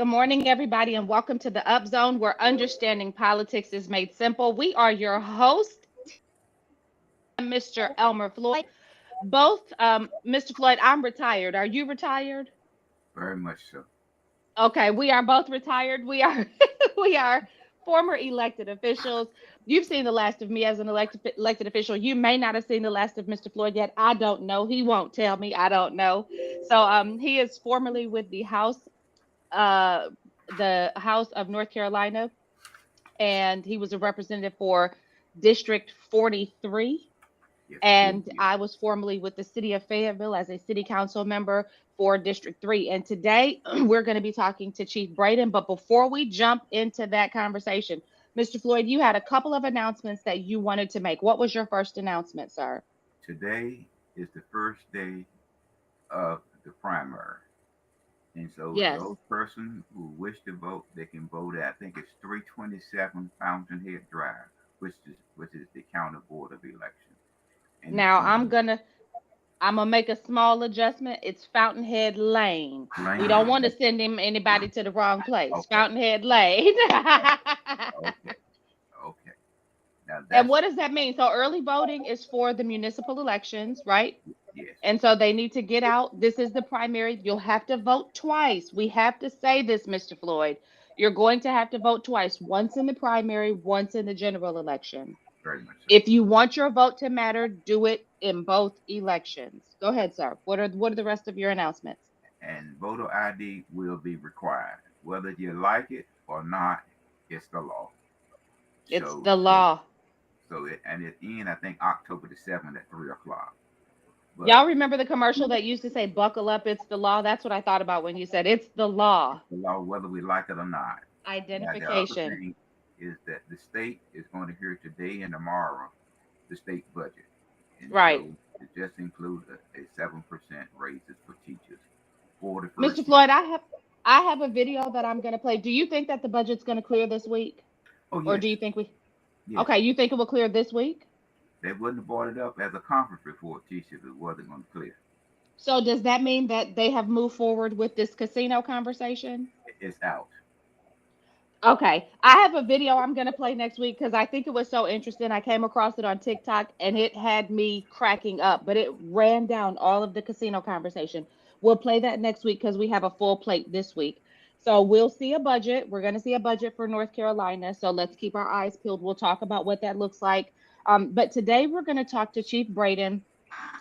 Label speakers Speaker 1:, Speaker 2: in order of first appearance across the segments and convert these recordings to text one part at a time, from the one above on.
Speaker 1: Good morning, everybody, and welcome to the Up Zone, where understanding politics is made simple. We are your host, Mr. Elmer Floyd. Both, Mr. Floyd, I'm retired. Are you retired?
Speaker 2: Very much so.
Speaker 1: Okay, we are both retired. We are we are former elected officials. You've seen the last of me as an elected official. You may not have seen the last of Mr. Floyd yet. I don't know. He won't tell me. I don't know. So he is formerly with uh the House of North Carolina, and he was a representative for District 43.
Speaker 2: Yes,
Speaker 1: And
Speaker 2: indeed.
Speaker 1: I was formerly with the city of Fayetteville as a city council member for District 3. And today we're going to be talking to Chief Braden. But before we jump into that conversation, Mr. Floyd, you had a couple of announcements that you wanted to make. What was your first announcement, sir?
Speaker 2: Today is the first day of the primary. And so
Speaker 1: Yes.
Speaker 2: those persons who wish to vote, they can vote at, I think it's 327 Fountainhead Drive, which is the county board of election. And
Speaker 1: Now
Speaker 2: and
Speaker 1: I'm gonna make a small adjustment. It's Fountainhead Lane. We don't
Speaker 2: Lane.
Speaker 1: want to send him anybody to the wrong place.
Speaker 2: Okay,
Speaker 1: Fountainhead Lane.
Speaker 2: okay, okay. Now
Speaker 1: And
Speaker 2: that's
Speaker 1: what does that mean? So early voting is for the municipal elections, right?
Speaker 2: yes,
Speaker 1: And so they need to get out. This is the primary. You'll have to vote twice. We have to say this, Mr. Floyd. You're going to have to vote twice, once in the primary, once in the general election.
Speaker 2: very much so.
Speaker 1: If you want your vote to matter, do it in both elections. Go ahead, sir. What are the rest of your announcements?
Speaker 2: And voter ID will be required, whether you like it or not. It's the law.
Speaker 1: It's
Speaker 2: So
Speaker 1: the
Speaker 2: so
Speaker 1: law.
Speaker 2: it ends, I think, October the 7th at 3 o'clock. But
Speaker 1: Y'all remember the commercial that used to say, "Buckle up, it's the law"? That's what I thought about when you said it's the law.
Speaker 2: it's the law whether we like it or not. Now the other
Speaker 1: Identification.
Speaker 2: thing is that the state is going to hear today and tomorrow the state budget, and
Speaker 1: Right.
Speaker 2: so it just includes a 7% raises for teachers for the
Speaker 1: Mr.
Speaker 2: first year.
Speaker 1: Floyd, I have a video that I'm going to play. Do you think that the budget's going to clear this week?
Speaker 2: Oh
Speaker 1: Or
Speaker 2: yes,
Speaker 1: do you think we
Speaker 2: yes.
Speaker 1: Okay, you think it will clear this week?
Speaker 2: They wouldn't have brought it up as a conference report, teacher, if it wasn't going to clear.
Speaker 1: So does that mean that they have moved forward with this casino conversation?
Speaker 2: It's out.
Speaker 1: Okay, I have a video I'm going to play next week because I think it was so interesting. I came across it on TikTok and it had me cracking up, but it ran down all of the casino conversation. We'll play that next week because we have a full plate this week. So we'll see a budget. We're going to see a budget for North Carolina. So let's keep our eyes peeled. We'll talk about what that looks like. But today we're going to talk to Chief Braden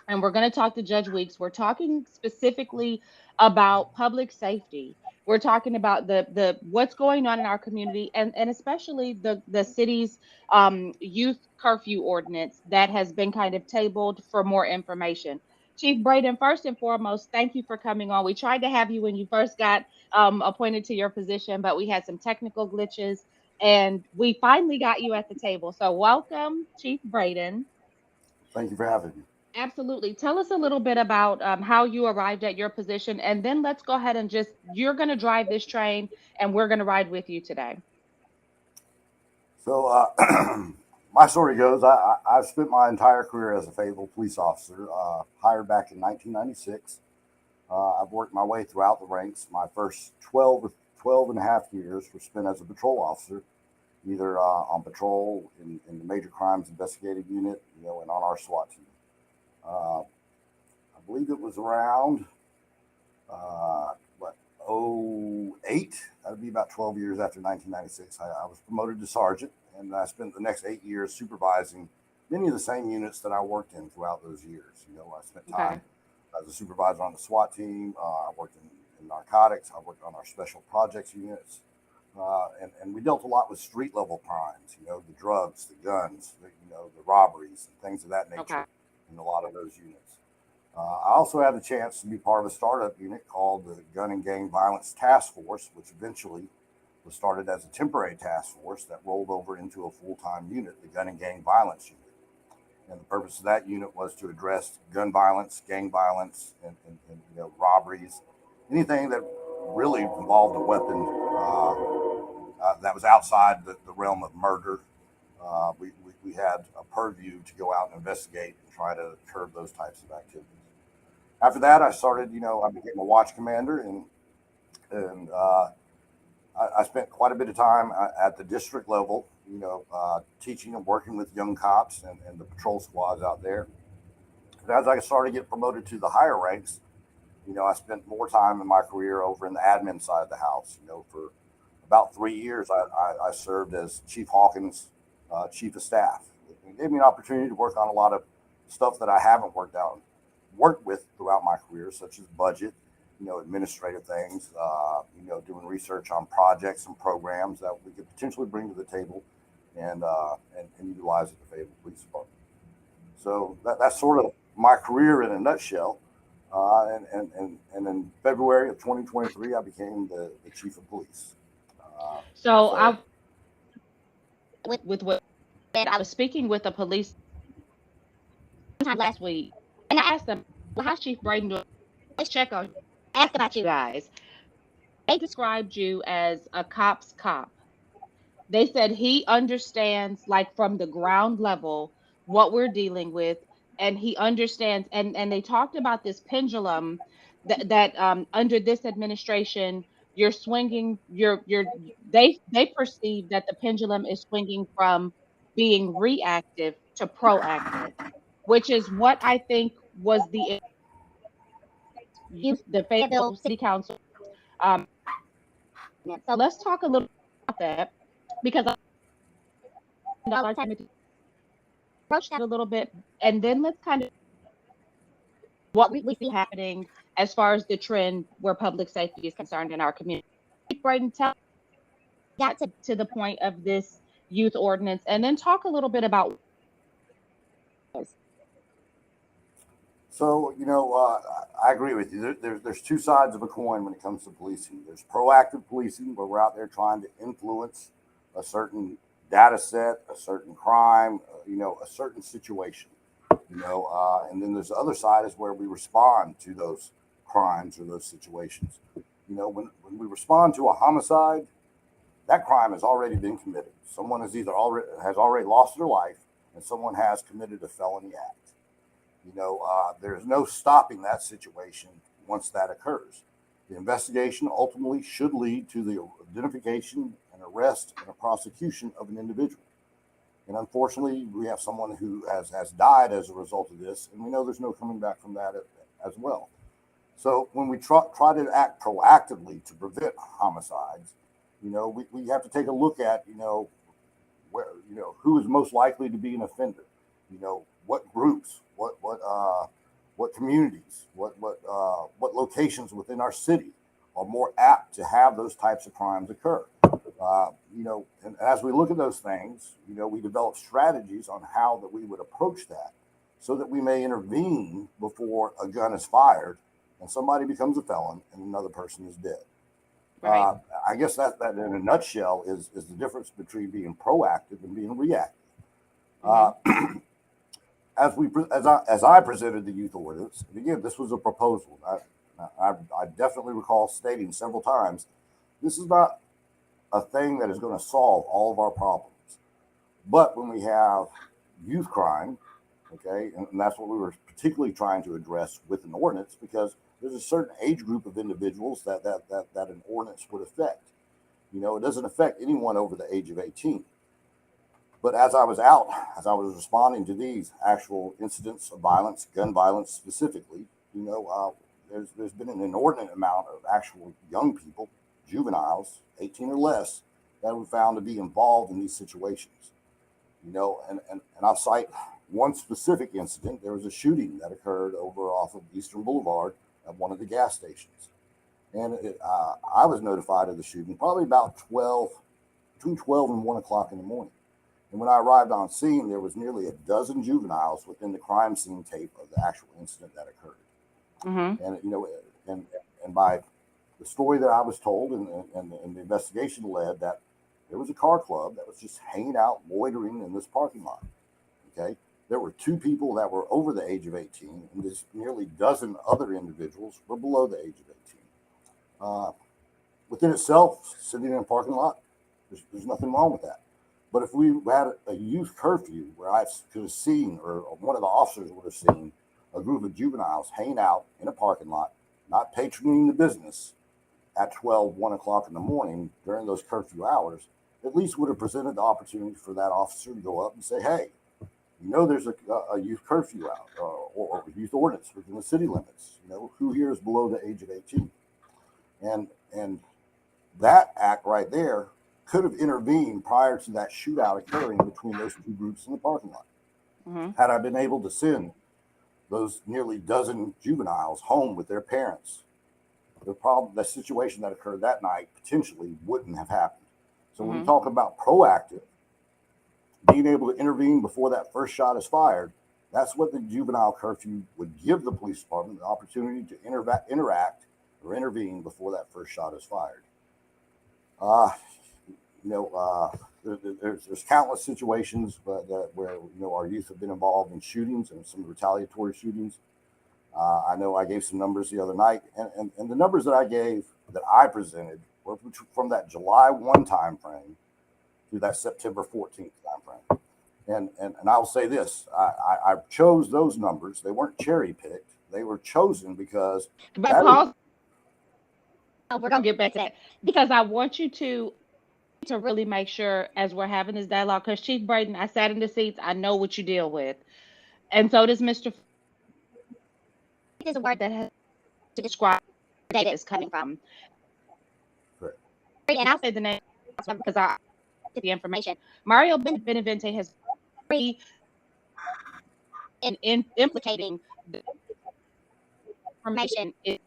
Speaker 1: and we're going to talk to Judge Weeks. We're talking specifically about public safety. We're talking about the what's going on in our community, and especially the city's youth curfew ordinance that has been kind of tabled for more information. Chief Braden, first and foremost, thank you for coming on. We tried to have you when you first got appointed to your position, but we had some technical glitches, and we finally got you at the table. So welcome, Chief Braden.
Speaker 3: Thank you for having me.
Speaker 1: Absolutely. Tell us a little bit about how you arrived at your position, and then let's go ahead and you're going to drive this train, and we're going to ride with you today.
Speaker 3: So, my story goes, I've spent my entire career as a Fayetteville police officer, hired back in 1996. I've worked my way throughout the ranks. My first 12 and a half years were spent as a patrol officer, either on patrol in the Major Crimes Investigative Unit, and on our SWAT team. I believe it was around what, '08. That would be about 12 years after 1996. I was promoted to sergeant, and I spent the next 8 years supervising many of the same units that I worked in throughout those years. I spent
Speaker 1: Okay.
Speaker 3: time as a supervisor on the SWAT team. I worked in narcotics. I worked on our special projects units. And we dealt a lot with street level crimes, the drugs, the guns, the robberies, and things of that
Speaker 1: Okay.
Speaker 3: nature in a lot of those units. I also had the chance to be part of a startup unit called the Gun and Gang Violence Task Force, which eventually was started as a temporary task force that rolled over into a full time unit, the Gun and Gang Violence Unit. And the purpose of that unit was to address gun violence, gang violence, and robberies, anything that really involved a weapon that was outside the realm of murder. We had a purview to go out and investigate and try to curb those types of activities. After that, I started, I became a watch commander, and I spent quite a bit of time at the district level, teaching and working with young cops and the patrol squads out there. And as I started to get promoted to the higher ranks, I spent more time in my career over in the admin side of the house. For about 3 years, I served as Chief Hawkins' chief of staff. It gave me an opportunity to work on a lot of stuff that I haven't worked with throughout my career, such as budget, administrative things, doing research on projects and programs that we could potentially bring to the table and utilize at the Fayetteville Police Department. So that's sort of my career in a nutshell. And in February of 2023, I became the chief of police.
Speaker 1: So I, with what I was speaking with the police sometime last week, and I asked them, well, how's Chief Braden doing? Let's check on, ask about you guys. They described you as a cop's cop. They said he understands, like from the ground level, what we're dealing with, and he understands. And they talked about this pendulum that under this administration, you're swinging. They perceive that the pendulum is swinging from being reactive to proactive, which is what I think was the Fayetteville City Council. Um, so let's talk a little about that because I spend a lot of time to approach that a little bit, and then let's kind of what we see happening as far as the trend where public safety is concerned in our community. Braden, tell got to the point of this youth ordinance, and then talk a little bit about.
Speaker 3: So, I agree with you. There's two sides of a coin when it comes to policing. There's proactive policing, where we're out there trying to influence a certain data set, a certain crime, a certain situation. And then there's the other side is where we respond to those crimes or those situations. When we respond to a homicide, that crime has already been committed. Someone has already lost their life, and someone has committed a felony act. There's no stopping that situation once that occurs. The investigation ultimately should lead to the identification and arrest and a prosecution of an individual. And unfortunately, we have someone who has died as a result of this, and we know there's no coming back from that as well. So when we try to act proactively to prevent homicides, we have to take a look at, where, who is most likely to be an offender, what groups, what communities, what locations within our city are more apt to have those types of crimes occur. And as we look at those things, we develop strategies on how that we would approach that so that we may intervene before a gun is fired and somebody becomes a felon and another person is dead.
Speaker 1: Right.
Speaker 3: I guess that in a nutshell is the difference between being proactive and being reactive. Mm-hmm. As I presented the youth ordinance, and again, this was a proposal. I definitely recall stating several times, this is not a thing that is going to solve all of our problems. But when we have youth crime, okay, and that's what we were particularly trying to address with an ordinance, because there's a certain age group of individuals that an ordinance would affect. It doesn't affect anyone over the age of 18. But as I was responding to these actual incidents of violence, gun violence specifically, there's been an inordinate amount of actual young people, juveniles, 18 or less, that were found to be involved in these situations. And I'll cite one specific incident. There was a shooting that occurred over off of Eastern Boulevard at one of the gas stations. And I was notified of the shooting probably about between 12 and 1 o'clock in the morning. And when I arrived on scene, there was nearly a dozen juveniles within the crime scene tape of the actual incident that occurred. Mm-hmm. And by the story that I was told and the investigation led that there was a car club that was just hanging out, loitering in this parking lot. Okay. There were 2 people that were over the age of 18, and this nearly dozen other individuals were below the age of 18. Within itself, sitting in a parking lot, there's nothing wrong with that. But if we had a youth curfew where I could have seen, or one of the officers would have seen, a group of juveniles hanging out in a parking lot, not patroning the business, at 1 o'clock in the morning during those curfew hours, at least would have presented the opportunity for that officer to go up and say, hey, there's a youth curfew out or youth ordinance within the city limits. Who here is below the age of 18? And that act right there could have intervened prior to that shootout occurring between those two groups in the parking lot.
Speaker 1: Mm-hmm.
Speaker 3: Had I been able to send those nearly dozen juveniles home with their parents, the situation that occurred that night potentially wouldn't have happened. So when we talk about proactive, being able to intervene before that first shot is fired, that's what the juvenile curfew would give the police department, the opportunity to interact or intervene before that first shot is fired. There's countless situations where our youth have been involved in shootings and some retaliatory shootings. I know I gave some numbers the other night, and the numbers that I presented were from that July 1 time frame to that September 14th time frame. And I'll say this, I chose those numbers. They weren't cherry picked. They were chosen because
Speaker 1: we're going to get back to that, because I want you to really make sure as we're having this dialogue, because Chief Braden, I sat in the seats, I know what you deal with. And so does Mr. Is a word that has to describe where data is coming from.
Speaker 3: Correct.
Speaker 1: And I'll say the name because I get the information. Mario Benavente has been in implicating the information is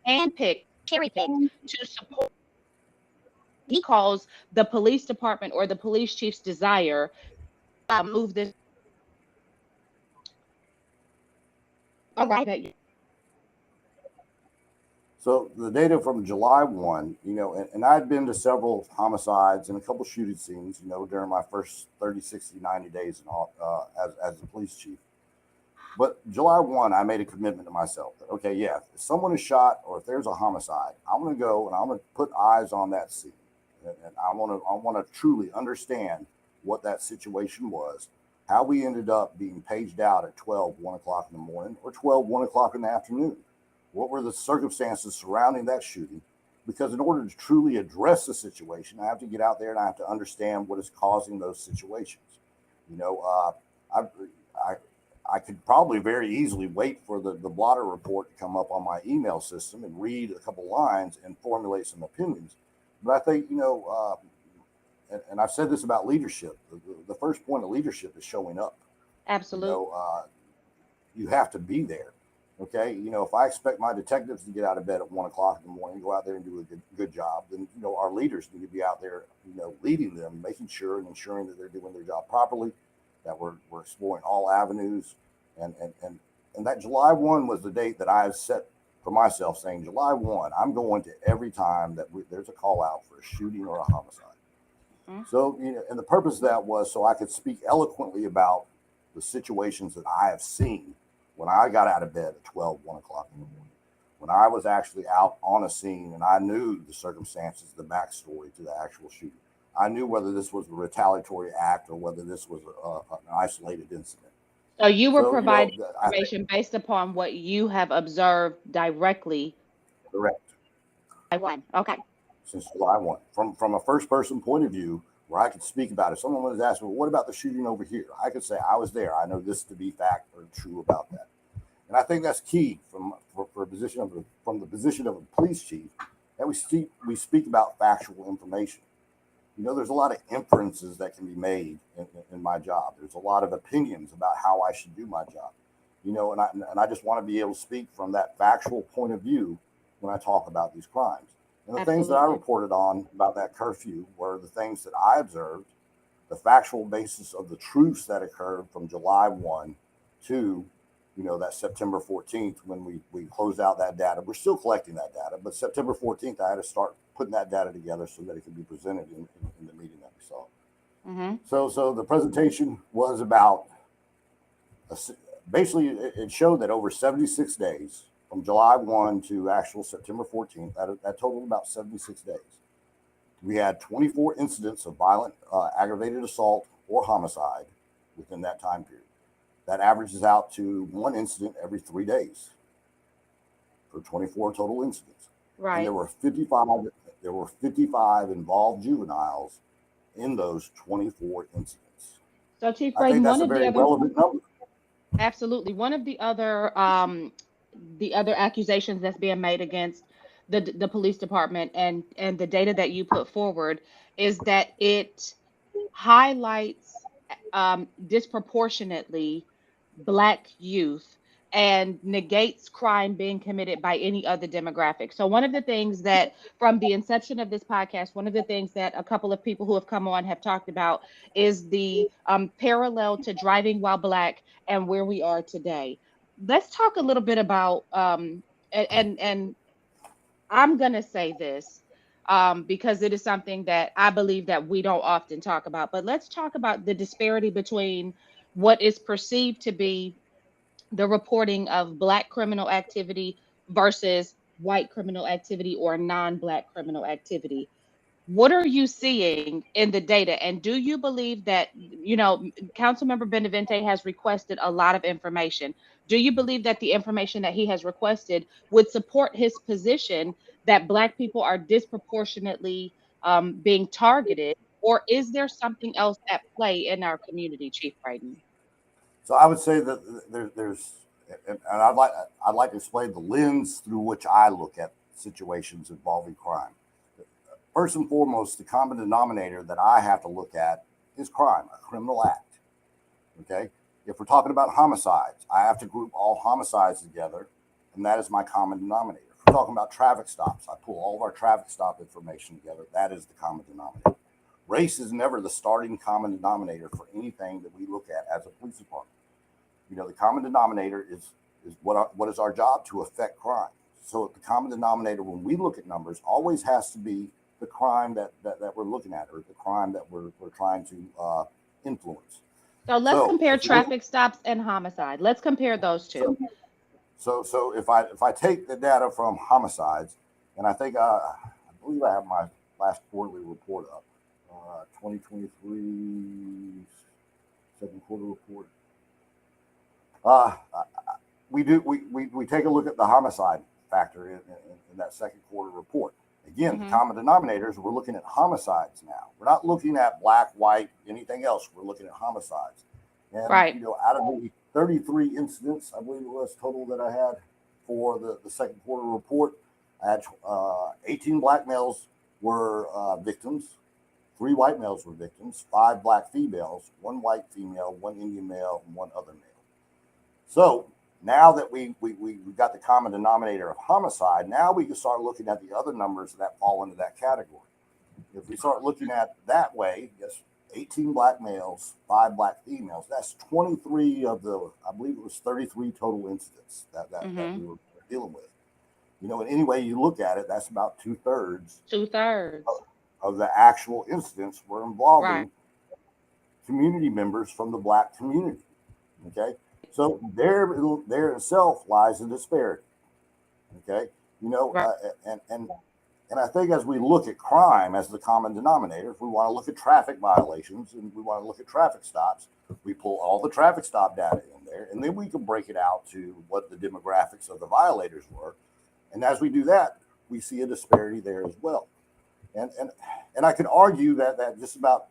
Speaker 1: handpicked, cherry-picked to support he calls the police department or the police chief's desire to move this. All right.
Speaker 3: So the data from July 1, and I'd been to several homicides and a couple shooting scenes, during my first 30, 60, 90 days as the police chief. But July 1, I made a commitment to myself that, okay, yeah, if someone is shot or if there's a homicide, I'm going to go and I'm going to put eyes on that scene. And I want to truly understand what that situation was, how we ended up being paged out at 1 o'clock in the morning or 1 o'clock in the afternoon. What were the circumstances surrounding that shooting? Because in order to truly address the situation, I have to get out there and I have to understand what is causing those situations. I could probably very easily wait for the blotter report to come up on my email system and read a couple lines and formulate some opinions. But I think, and I've said this about leadership, the first point of leadership is showing up.
Speaker 1: Absolutely.
Speaker 3: You have to be there. Okay. If I expect my detectives to get out of bed at 1 o'clock in the morning, go out there and do a good job, then, our leaders need to be out there, leading them, making sure and ensuring that they're doing their job properly, that we're exploring all avenues. And that July 1 was the date that I had set for myself, saying July 1, I'm going to every time that there's a call out for a shooting or a homicide. Mm-hmm. So, and the purpose of that was so I could speak eloquently about the situations that I have seen when I got out of bed at 1 o'clock in the morning, when I was actually out on a scene and I knew the circumstances, the backstory to the actual shooting. I knew whether this was a retaliatory act or whether this was an isolated incident.
Speaker 1: So you were providing information based upon what you have observed directly.
Speaker 3: Correct.
Speaker 1: Okay.
Speaker 3: Since July 1, from a first person point of view, where I could speak about it. Someone was asking, well, what about the shooting over here? I could say I was there. I know this to be fact or true about that. And I think that's key from the position of a police chief, that we speak about factual information. There's a lot of inferences that can be made in my job. There's a lot of opinions about how I should do my job. And I just want to be able to speak from that factual point of view when I talk about these crimes. And the things that I reported on about that curfew were the things that I observed, the factual basis of the truths that occurred from July 1 to, that September 14th when we closed out that data. We're still collecting that data, but September 14th, I had to start putting that data together so that it could be presented in the meeting that we saw. Mm-hmm. So the presentation was about, basically it showed that over 76 days, from July 1 to actual September 14th, that totaled about 76 days. We had 24 incidents of violent aggravated assault or homicide within that time period. That averages out to one incident every 3 days for 24 total incidents. and
Speaker 1: Right.
Speaker 3: there were 55 involved juveniles in those 24 incidents.
Speaker 1: So, Chief
Speaker 3: I think
Speaker 1: Braden,
Speaker 3: that's
Speaker 1: one
Speaker 3: a
Speaker 1: of the
Speaker 3: very
Speaker 1: other
Speaker 3: relevant number.
Speaker 1: absolutely one of the other accusations that's being made against the police department and the data that you put forward is that it highlights disproportionately Black youth and negates crime being committed by any other demographic. So, one of the things that from the inception of this podcast, one of the things that a couple of people who have come on have talked about is the parallel to driving while Black and where we are today. Let's talk a little bit about and I'm going to say this because it is something that I believe that we don't often talk about. But let's talk about the disparity between what is perceived to be the reporting of Black criminal activity versus white criminal activity or non-Black criminal activity. What are you seeing in the data? And do you believe that, Councilmember Benavente has requested a lot of information? Do you believe that the information that he has requested would support his position that Black people are disproportionately being targeted? Or is there something else at play in our community, Chief Braden?
Speaker 3: So I would say that there's, and I'd like to explain the lens through which I look at situations involving crime. First and foremost, the common denominator that I have to look at is crime, a criminal act. Okay, if we're talking about homicides, I have to group all homicides together, and that is my common denominator. If we're talking about traffic stops, I pull all of our traffic stop information together. That is the common denominator. Race is never the starting common denominator for anything that we look at as a police department. The common denominator is what is our job to affect crime. So the common denominator when we look at numbers always has to be the crime that we're looking at, or the crime that we're trying to influence.
Speaker 1: So let's
Speaker 3: So
Speaker 1: compare
Speaker 3: if you look,
Speaker 1: traffic stops and homicide. Let's compare those two.
Speaker 3: so if I take the data from homicides, and I believe I have my last quarterly report up, 2023 second quarter report. We take a look at the homicide factor in that second quarter report. Again, the
Speaker 1: Hmm.
Speaker 3: common denominators, we're looking at homicides now. We're not looking at Black, white, anything else. We're looking at homicides. And,
Speaker 1: Right.
Speaker 3: out of the 33 incidents, I believe it was total that I had for the second quarter report, I had 18 Black males were victims, 3 white males were victims, 5 Black females, 1 white female, 1 Indian male, and 1 other male. So now that we got the common denominator of homicide, now we can start looking at the other numbers that fall into that category. If we start looking at that way, yes, 18 Black males, 5 Black females, that's 23 of the, I believe it was 33 total incidents that
Speaker 1: Hmm.
Speaker 3: we were dealing with. In any way you look at it, that's about 2/3
Speaker 1: 2/3.
Speaker 3: of the actual incidents were
Speaker 1: Right.
Speaker 3: involving community members from the Black community. Okay, so there itself lies a disparity. Okay,
Speaker 1: Right.
Speaker 3: and I think as we look at crime as the common denominator, if we want to look at traffic violations and we want to look at traffic stops, we pull all the traffic stop data in there, and then we can break it out to what the demographics of the violators were. And as we do that, we see a disparity there as well. And I could argue that just about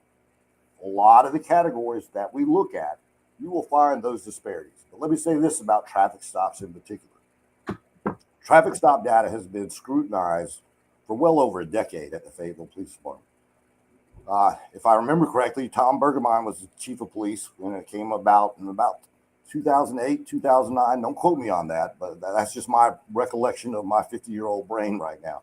Speaker 3: a lot of the categories that we look at, you will find those disparities. But let me say this about traffic stops in particular. Traffic stop data has been scrutinized for well over a decade at the Fayetteville Police Department. If I remember correctly, Tom Bergermine was the chief of police when it came about in about 2008, 2009. Don't quote me on that, but that's just my recollection of my 50-year-old brain right now.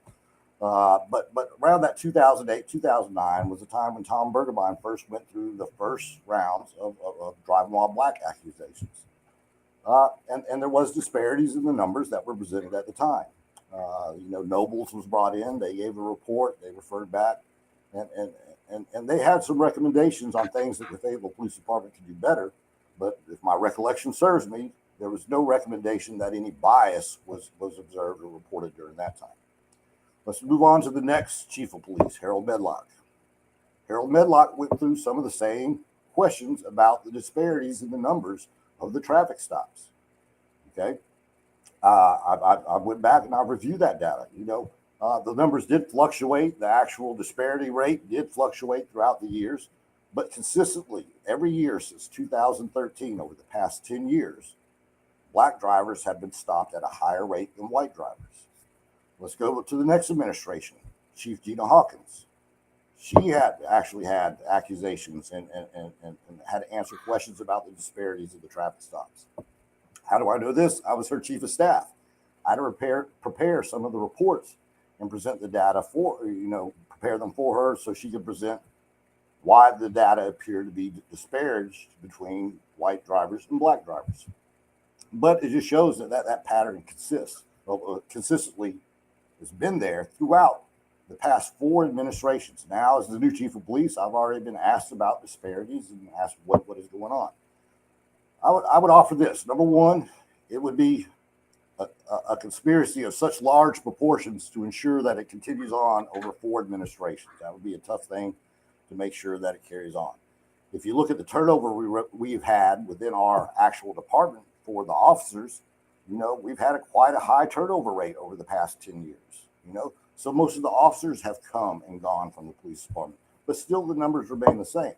Speaker 3: But around that 2008, 2009 was the time when Tom Bergermine first went through the first rounds of driving while Black accusations. And there was disparities in the numbers that were presented at the time. Nobles was brought in. They gave a report. They referred back, and they had some recommendations on things that the Fayetteville Police Department could do better. But if my recollection serves me, there was no recommendation that any bias was observed or reported during that time. Let's move on to the next chief of police, Harold Medlock. Harold Medlock went through some of the same questions about the disparities in the numbers of the traffic stops. Okay. I went back and I reviewed that data. The numbers did fluctuate. The actual disparity rate did fluctuate throughout the years, but consistently every year since 2013, over the past 10 years, black drivers have been stopped at a higher rate than white drivers. Let's go to the next administration, Chief Gina Hawkins. She had accusations and had to answer questions about the disparities of the traffic stops. How do I know this? I was her chief of staff. I had to prepare some of the reports and present the data prepare them for her so she could present why the data appeared to be disparaged between white drivers and black drivers. But it just shows that pattern consistently has been there throughout the past 4 administrations. Now, as the new chief of police, I've already been asked about disparities and asked what is going on. I would offer this. Number one, it would be a conspiracy of such large proportions to ensure that it continues on over 4 administrations. That would be a tough thing to make sure that it carries on. If you look at the turnover we've had within our actual department for the officers, we've had quite a high turnover rate over the past 10 years, So most of the officers have come and gone from the police department, but still the numbers remain the same.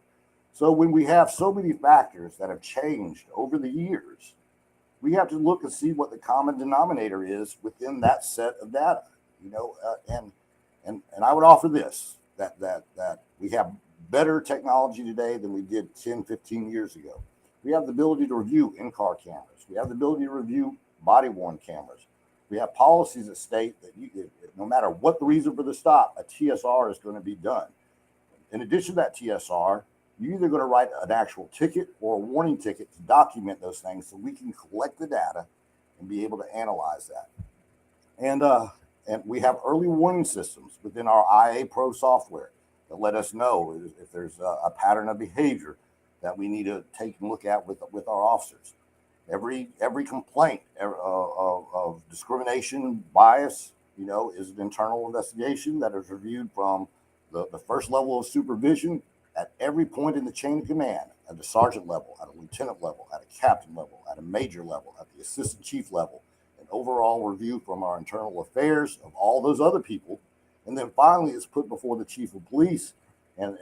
Speaker 3: So when we have so many factors that have changed over the years, we have to look and see what the common denominator is within that set of data, and I would offer this, that we have better technology today than we did 10, 15 years ago. We have the ability to review in-car cameras. We have the ability to review body-worn cameras. We have policies that state that no matter what the reason for the stop, a TSR is going to be done. In addition to that TSR, you're either going to write an actual ticket or a warning ticket to document those things so we can collect the data and be able to analyze that. And we have early warning systems within our IA Pro software that let us know if there's a pattern of behavior that we need to take and look at with our officers. Every complaint of discrimination, bias, is an internal investigation that is reviewed from the first level of supervision at every point in the chain of command, at the sergeant level, at a lieutenant level, at a captain level, at a major level, at the assistant chief level, an overall review from our internal affairs of all those other people. And then finally, it's put before the chief of police, and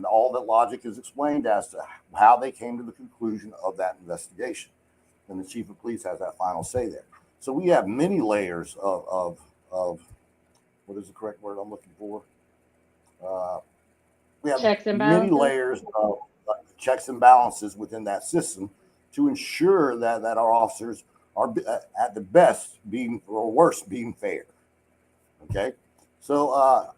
Speaker 3: all that logic is explained as to how they came to the conclusion of that investigation. And the chief of police has that final say there. So we have many layers of what is the correct word I'm looking for? We have
Speaker 1: Checks and
Speaker 3: many
Speaker 1: balances.
Speaker 3: layers of checks and balances within that system to ensure that our officers are at the best being, or worst, being fair. Okay, so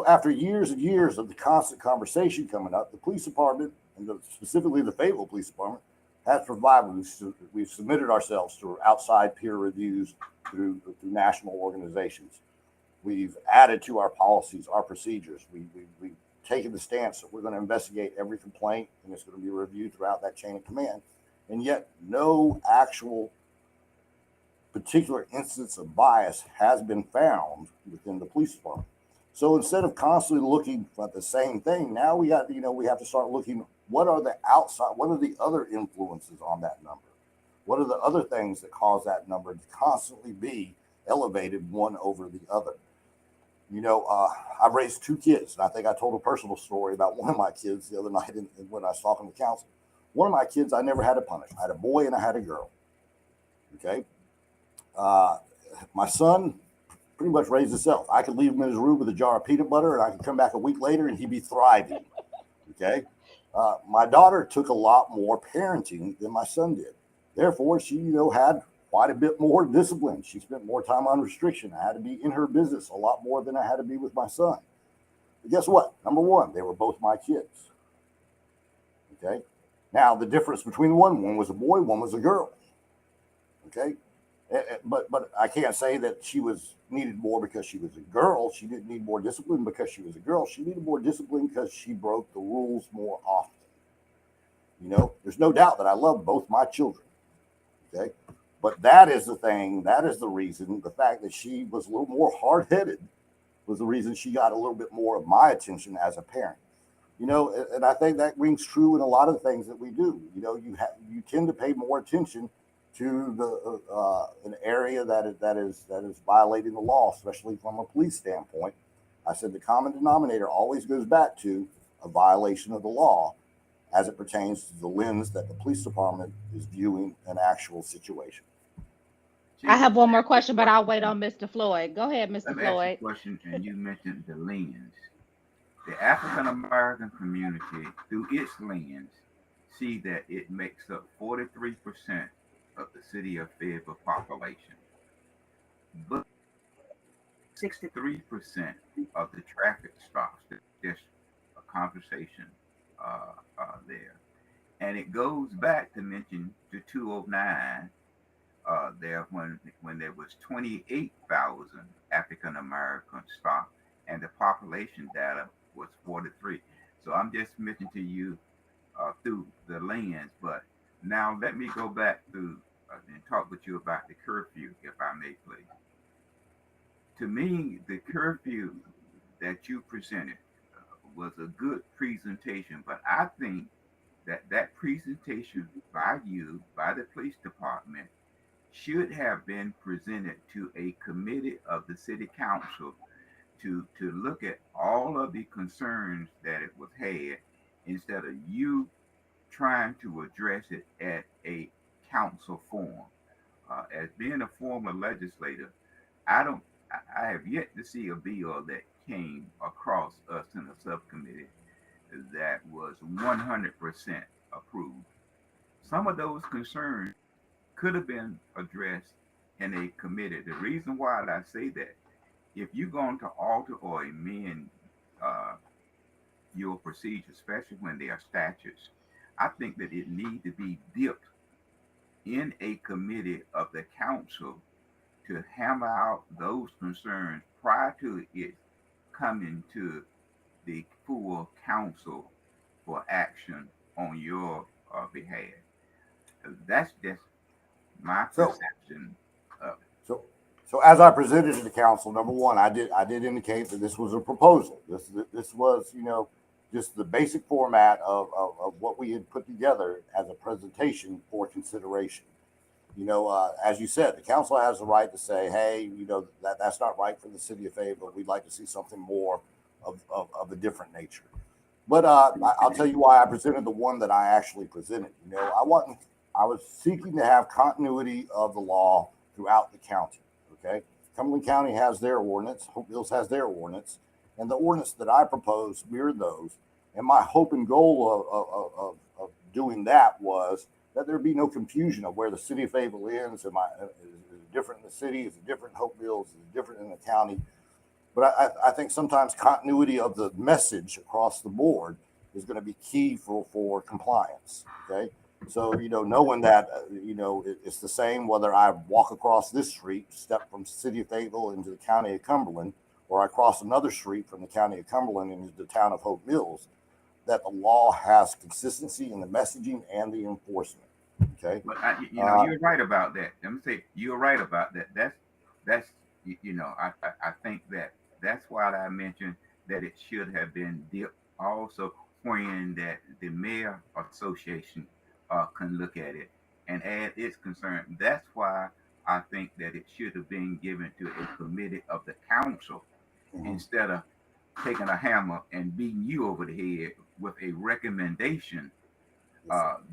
Speaker 3: after years and years of the constant conversation coming up, the police department, and specifically the Fayetteville Police Department, has provided. We've submitted ourselves to outside peer reviews through national organizations. We've added to our policies, our procedures. We've taken the stance that we're going to investigate every complaint, and it's going to be reviewed throughout that chain of command. And yet, no actual particular instance of bias has been found within the police department. So instead of constantly looking at the same thing, now we have to start looking, what are the other influences on that number? What are the other things that cause that number to constantly be elevated one over the other? I've raised 2 kids, and I think I told a personal story about one of my kids the other night when I was talking to counsel. One of my kids, I never had to punish. I had a boy and I had a girl. Okay. My son pretty much raised himself. I could leave him in his room with a jar of peanut butter, and I could come back a week later and he'd be thriving. Okay. My daughter took a lot more parenting than my son did. Therefore, she, had quite a bit more discipline. She spent more time on restriction. I had to be in her business a lot more than I had to be with my son. But guess what? Number one, they were both my kids. Okay. Now, the difference between one was a boy, one was a girl. Okay. But I can't say that she needed more because she was a girl. She didn't need more discipline because she was a girl. She needed more discipline because she broke the rules more often. There's no doubt that I love both my children. Okay. But that is the thing. That is the reason. The fact that she was a little more hard-headed was the reason she got a little bit more of my attention as a parent. And I think that rings true in a lot of things that we do. You tend to pay more attention to an area that is violating the law, especially from a police standpoint. I said the common denominator always goes back to a violation of the law as it pertains to the lens that the police department is viewing an actual situation.
Speaker 1: I
Speaker 2: Chief,
Speaker 1: have one more question, but I'll wait on Mr. Floyd. Go ahead, Mr.
Speaker 2: let me ask you
Speaker 1: Floyd.
Speaker 2: a question, and you mentioned the lens. The African American community, through its lens, see that it makes up 43% of the city of Fayetteville population, but 63% of the traffic stops. There's a conversation there, and it goes back to mention to 209 there when there was 28,000 African American stopped, and the population data was 43. So I'm just mentioning to you through the lens, but now let me go back through and talk with you about the curfew, if I may, please. To me, the curfew that you presented was a good presentation, but I think that presentation by you, by the police department, should have been presented to a committee of the city council to look at all of the concerns that it was had instead of you trying to address it at a council forum. As being a former legislator, I don't I have yet to see a bill that came across us in a subcommittee that was 100% approved. Some of those concerns could have been addressed in a committee. The reason why I say that, if you're going to alter or amend uh, your procedure, especially when they are statutes, I think that it need to be dipped in a committee of the council to hammer out those concerns prior to it coming to the full council for action on your behalf. That's just my
Speaker 3: So,
Speaker 2: perception of it.
Speaker 3: so, so as I presented to the council, number one, I did indicate that this was a proposal. This was, just the basic format of what we had put together as a presentation for consideration. As you said, the council has the right to say, hey, that's not right for the city of Fayetteville. We'd like to see something more of a different nature. But I'll tell you why I presented the one that I actually presented. I was seeking to have continuity of the law throughout the county. Okay. Cumberland County has their ordinance, Hope Mills has their ordinance, and the ordinance that I proposed mirrored those. And my hope and goal of doing that was that there be no confusion of where the city of Fayetteville ends. Is it different in the city? Is it different in Hope Mills? Is it different in the county? But I think sometimes continuity of the message across the board is going to be key for compliance. Okay. So, knowing that, it's the same whether I walk across this street, step from city of Fayetteville into the county of Cumberland, or I cross another street from the county of Cumberland into the town of Hope Mills, that the law has consistency in the messaging and the enforcement. Okay.
Speaker 2: But you're right about that. Let me say, you're right about that. That's I think that's why I mentioned that it should have been dipped also when that the mayor association can look at it and add its concern. That's why I think that it should have been given to a committee of the council instead of taking a hammer and beating you over the head with a recommendation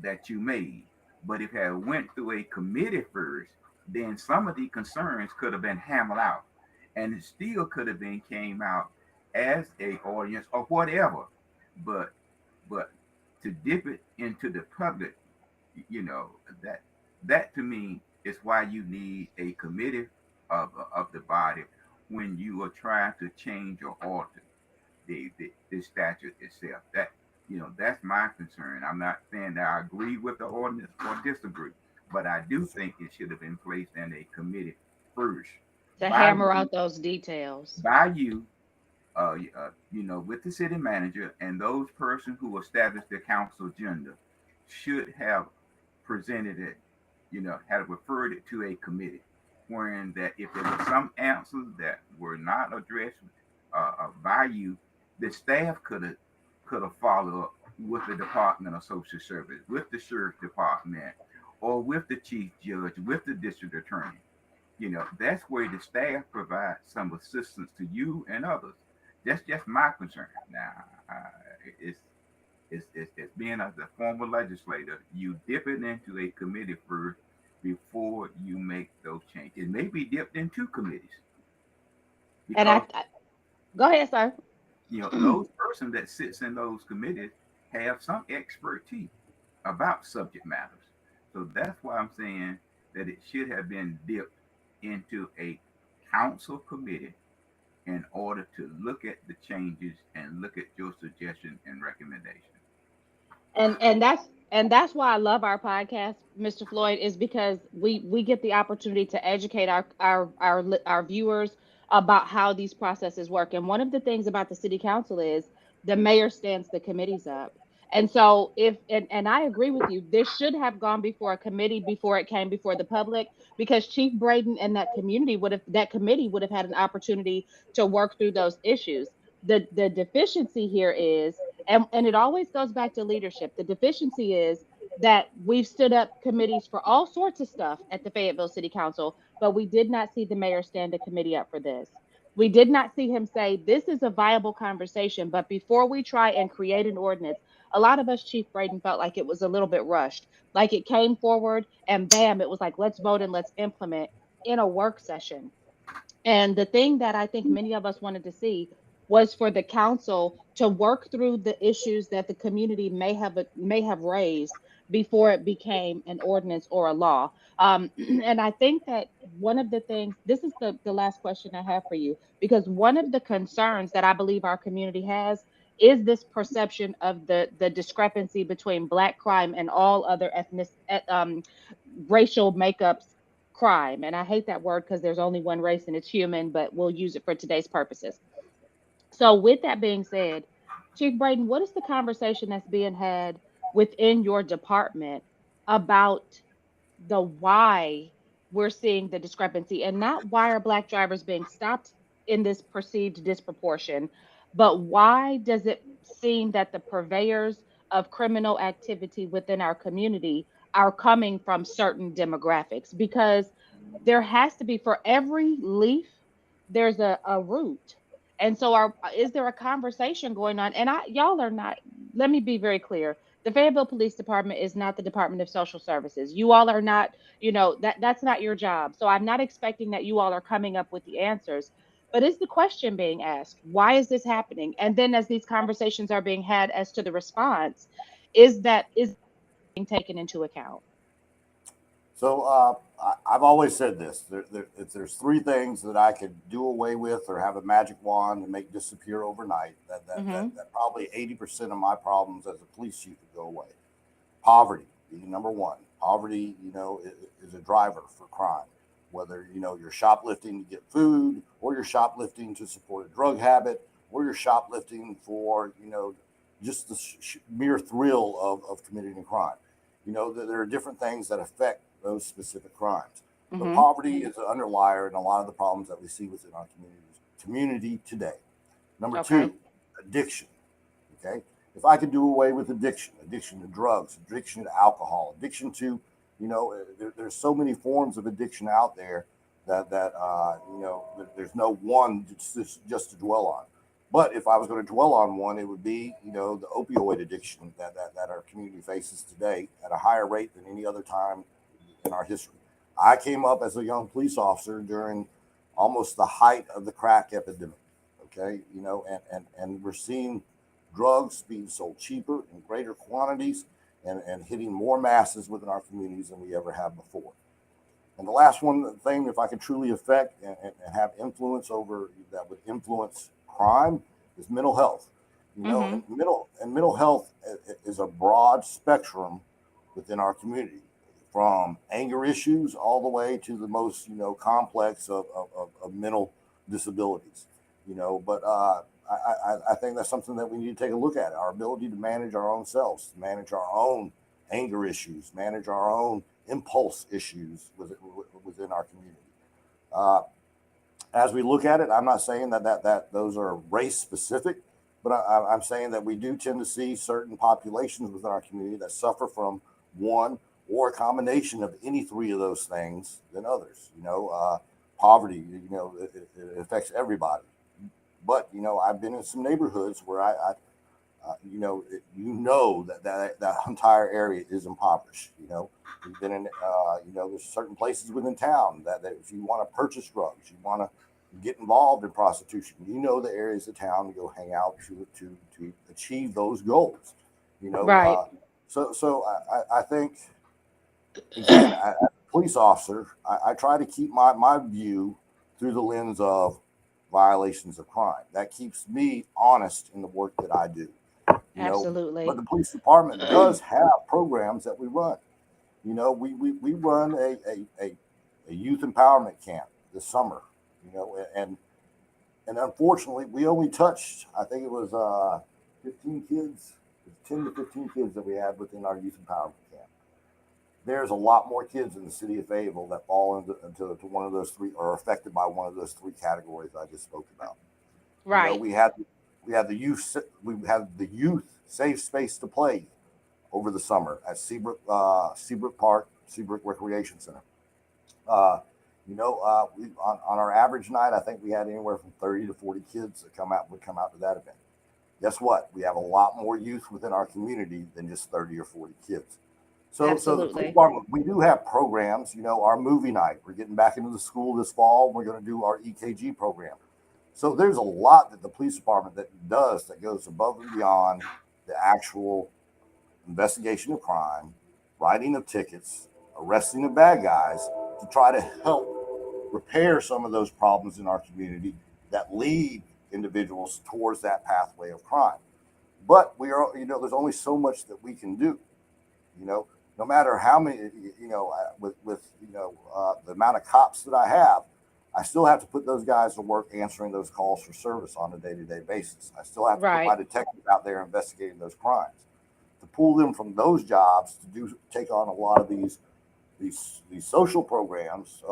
Speaker 2: that you made. But if it had went through a committee first, then some of the concerns could have been hammered out, and it still could have been came out as a audience or whatever. But but to dip it into the public, you know that that to me is why you need a committee of the body when you are trying to change or alter the statute itself. That's my concern. I'm not saying that I agree with the ordinance or disagree, but I do think it should have been placed in a committee first
Speaker 1: To
Speaker 2: by
Speaker 1: hammer
Speaker 2: you,
Speaker 1: out those details.
Speaker 2: with the city manager, and those persons who established the council agenda should have presented it, had referred it to a committee, wherein that if there were some answers that were not addressed by you, the staff could have followed up with the Department of Social Service, with the Sheriff Department, or with the chief judge, with the district attorney. That's where the staff provides some assistance to you and others. That's just my concern. Now, it's, it's being as a former legislator, you dip it into a committee first before you make those changes. It may be dipped in two committees
Speaker 1: And
Speaker 2: because
Speaker 1: go ahead, sir.
Speaker 2: those persons that sits in those committees have some expertise about subject matters. So that's why I'm saying that it should have been dipped into a council committee in order to look at the changes and look at your suggestion and recommendation.
Speaker 1: And that's why I love our podcast, Mr. Floyd, is because we get the opportunity to educate our viewers about how these processes work. And one of the things about the city council is the mayor stands the committees up. And so if and I agree with you, this should have gone before a committee before it came before the public, because Chief Braden and that committee would have had an opportunity to work through those issues. The deficiency here is, and it always goes back to leadership. The deficiency is that we've stood up committees for all sorts of stuff at the Fayetteville City Council, but we did not see the mayor stand a committee up for this. We did not see him say, this is a viable conversation, but before we try and create an ordinance, a lot of us, Chief Braden, felt like it was a little bit rushed. Like it came forward and bam, it was like, let's vote and let's implement in a work session. And the thing that I think many of us wanted to see was for the council to work through the issues that the community may have raised before it became an ordinance or a law. And I think that one of the things, this is the last question I have for you, because one of the concerns that I believe our community has is this perception of the discrepancy between Black crime and all other racial makeups crime. And I hate that word because there's only one race and it's human, but we'll use it for today's purposes. So, with that being said, Chief Braden, what is the conversation that's being had within your department about the why we're seeing the discrepancy, and not why are Black drivers being stopped in this perceived disproportion, but why does it seem that the purveyors of criminal activity within our community are coming from certain demographics? Because there has to be, for every leaf, there's a root. And so is there a conversation going on? And y'all are not, let me be very clear. The Fayetteville Police Department is not the Department of Social Services. You all are not, that's not your job. So I'm not expecting that you all are coming up with the answers. But is the question being asked? Why is this happening? And then as these conversations are being had as to the response, is being taken into account?
Speaker 3: So I've always said this: if there's three things that I could do away with or have a magic wand and make disappear overnight, that probably 80% of my problems as a police chief would go away. Poverty being number one. Poverty, is a driver for crime. Whether you're shoplifting to get food, or you're shoplifting to support a drug habit, or you're shoplifting for just the mere thrill of committing a crime. There are different things that affect those specific crimes. But poverty is an underlier in a lot of the problems that we see within our community today. Number two, addiction. Okay. If I could do away with addiction to drugs, addiction to alcohol, addiction to, there's so many forms of addiction out there that there's no one just to dwell on. But if I was going to dwell on one, it would be, the opioid addiction that our community faces today at a higher rate than any other time in our history. I came up as a young police officer during almost the height of the crack epidemic. Okay, and we're seeing drugs being sold cheaper in greater quantities and hitting more masses within our communities than we ever have before. And the last one thing, if I could truly affect and have influence over that would influence crime, is mental health. And mental health is a broad spectrum within our community, from anger issues all the way to the most complex of mental disabilities. But I think that's something that we need to take a look at: our ability to manage our own selves, to manage our own anger issues, manage our own impulse issues within our community. As we look at it, I'm not saying that those are race specific, but I'm saying that we do tend to see certain populations within our community that suffer from one or a combination of any three of those things than others. Poverty, it affects everybody. But, I've been in some neighborhoods where that entire area is impoverished. We've been in, there's certain places within town that if you want to purchase drugs, you want to get involved in prostitution, the areas of town to go hang out to achieve those goals.
Speaker 1: Right.
Speaker 3: So I think, again, as a police officer, I try to keep my view through the lens of violations of crime. That keeps me honest in the work that I do.
Speaker 1: Absolutely.
Speaker 3: But the police department does have programs that we run. We run a youth empowerment camp this summer. And unfortunately, we only touched, I think it was 15 kids, 10 to 15 kids that we had within our youth empowerment camp. There's a lot more kids in the city of Fayetteville that fall into one of those three, or are affected by one of those three categories I just spoke about.
Speaker 1: Right.
Speaker 3: We had the youth safe space to play over the summer at Seabrook Park, Seabrook Recreation Center. We on our average night, I think we had anywhere from 30 to 40 kids that would come out to that event. Guess what? We have a lot more youth within our community than just 30 or 40 kids. So the police department, we do have programs. Our movie night. We're getting back into the school this fall. We're going to do our EKG program. So there's a lot that the police department that goes above and beyond the actual investigation of crime, writing of tickets, arresting the bad guys, to try to help repair some of those problems in our community that lead individuals towards that pathway of crime. But we are, there's only so much that we can do. No matter how many, with the amount of cops that I have, I still have to put those guys to work answering those calls for service on a day-to-day basis. I still have to put my detectives out there investigating those crimes. To pull them from those jobs to take on a lot of these social programs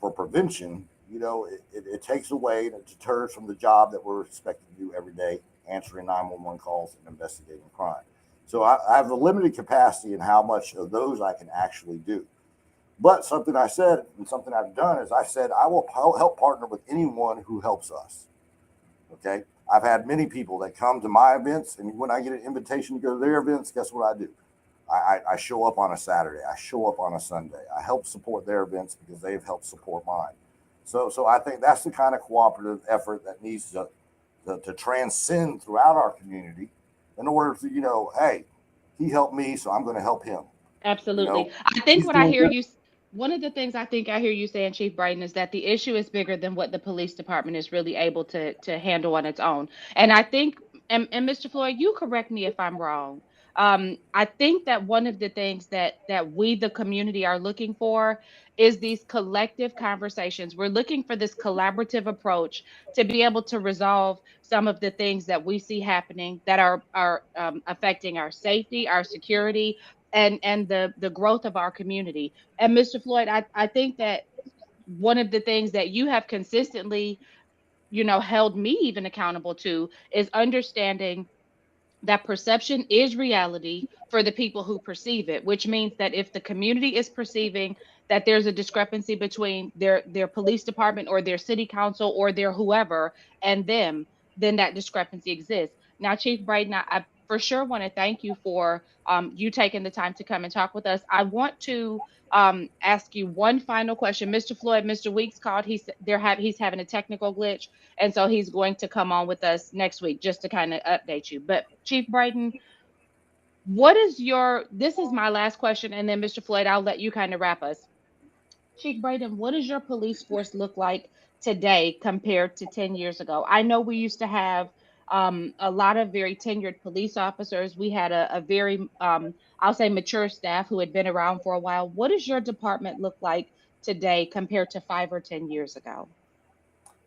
Speaker 3: for prevention, it takes away and it deters from the job that we're expected to do every day, answering 911 calls and investigating crime. So I have a limited capacity in how much of those I can actually do. But something I said and something I've done is I said I will help partner with anyone who helps us. Okay. I've had many people that come to my events, and when I get an invitation to go to their events, guess what I do? I show up on a Saturday. I show up on a Sunday. I help support their events because they've helped support mine. So I think that's the kind of cooperative effort that needs to transcend throughout our community in order to, hey, he helped me, so I'm going to help him.
Speaker 1: Absolutely. I think what I hear you, one of the things I think I hear you saying, Chief Braden, is that the issue is bigger than what the police department is really able to handle on its own. And I think, and Mr. Floyd, you correct me if I'm wrong. I think that one of the things that we, the community, are looking for is these collective conversations. We're looking for this collaborative approach to be able to resolve some of the things that we see happening that are affecting our safety, our security, and the growth of our community. And Mr. Floyd, I think that one of the things that you have consistently, held me even accountable to is understanding that perception is reality for the people who perceive it, which means that if the community is perceiving that there's a discrepancy between their police department or their city council or their whoever and them, then that discrepancy exists. Now, Chief Braden, I for sure want to thank you for you taking the time to come and talk with us. I want to ask you one final question. Mr. Floyd, Mr. Weeks called. He's having a technical glitch, and so he's going to come on with us next week just to kind of update you. But Chief Braden, this is my last question, and then Mr. Floyd, I'll let you kind of wrap us. Chief Braden, what does your police force look like today compared to 10 years ago? I know we used to have a lot of very tenured police officers. We had a very, I'll say, mature staff who had been around for a while. What does your department look like today compared to 5 or 10 years ago?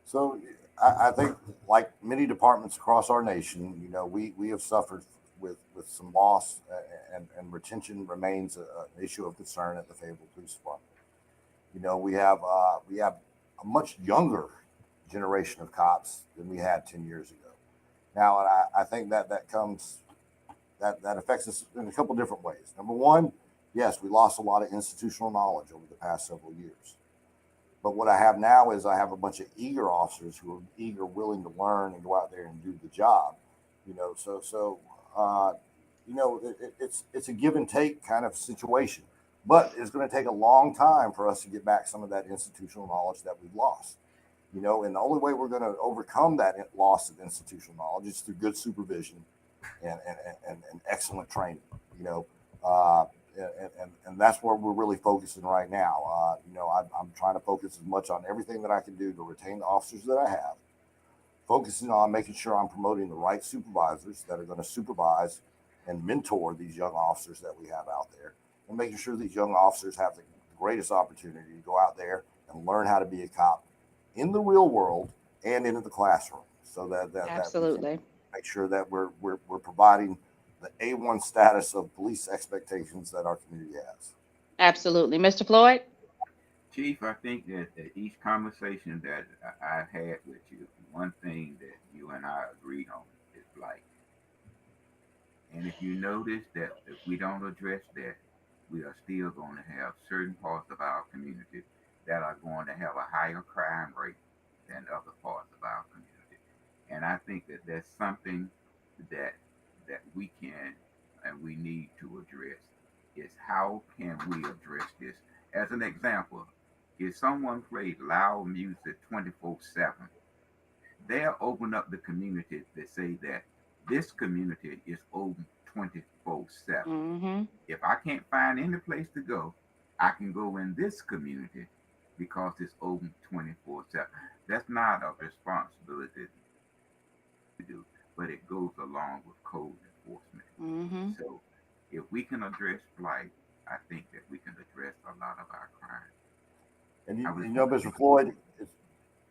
Speaker 3: So I think, like many departments across our nation, we have suffered with some loss, and retention remains an issue of concern at the Fayetteville Police Department. We have a much younger generation of cops than we had 10 years ago. Now, and I think that affects us in a couple different ways. Number one, Yes, we lost a lot of institutional knowledge over the past several years. But what I have now is I have a bunch of eager officers who are eager, willing to learn and go out there and do the job. Uh, it's a give and take kind of situation. But it's going to take a long time for us to get back some of that institutional knowledge that we've lost. And the only way we're going to overcome that loss of institutional knowledge is through good supervision and excellent training. You know, uh, and that's where we're really focusing right now. I'm trying to focus as much on everything that I can do to retain the officers that I have, focusing on making sure I'm promoting the right supervisors that are going to supervise and mentor these young officers that we have out there, and making sure these young officers have the greatest opportunity to go out there and learn how to be a cop in the real world and into the classroom, so that we can
Speaker 1: Absolutely.
Speaker 3: make sure that we're providing the A1 status of police expectations that our community has.
Speaker 1: Absolutely. Mr. Floyd?
Speaker 2: Chief, I think that each conversation that I've had with you, one thing that you and I agreed on is blight. And if you notice that if we don't address that, we are still going to have certain parts of our community that are going to have a higher crime rate than other parts of our community. And I think that that's something that we can and we need to address is how can we address this? As an example, if someone plays loud music 24/7, they'll open up the community to say that this community is open 24/7.
Speaker 1: Mm-hmm.
Speaker 2: If I can't find any place to go, I can go in this community because it's open 24/7. That's not a responsibility to do, but it goes along with code enforcement.
Speaker 1: Mm-hmm.
Speaker 2: So if we can address blight, I think that we can address a lot of our crime.
Speaker 3: And
Speaker 2: I was
Speaker 3: Mr. Floyd,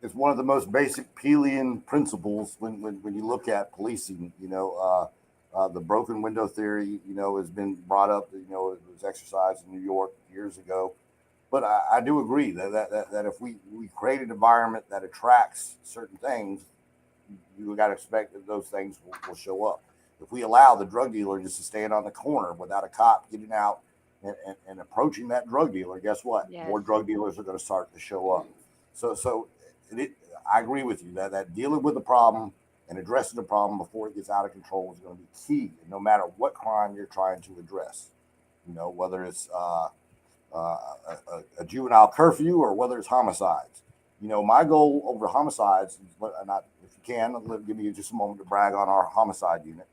Speaker 3: it's one of the most basic Pelian principles when you look at policing. The broken window theory, has been brought up. It was exercised in New York years ago. But I do agree that if we create an environment that attracts certain things, you got to expect that those things will show up. If we allow the drug dealer just to stand on the corner without a cop getting out and approaching that drug dealer, guess what?
Speaker 1: Yes.
Speaker 3: More drug dealers are going to start to show up. So I agree with you that dealing with the problem and addressing the problem before it gets out of control is going to be key, no matter what crime you're trying to address. Whether it's a juvenile curfew or whether it's homicides. My goal over homicides, if you can, give me just a moment to brag on our homicide unit.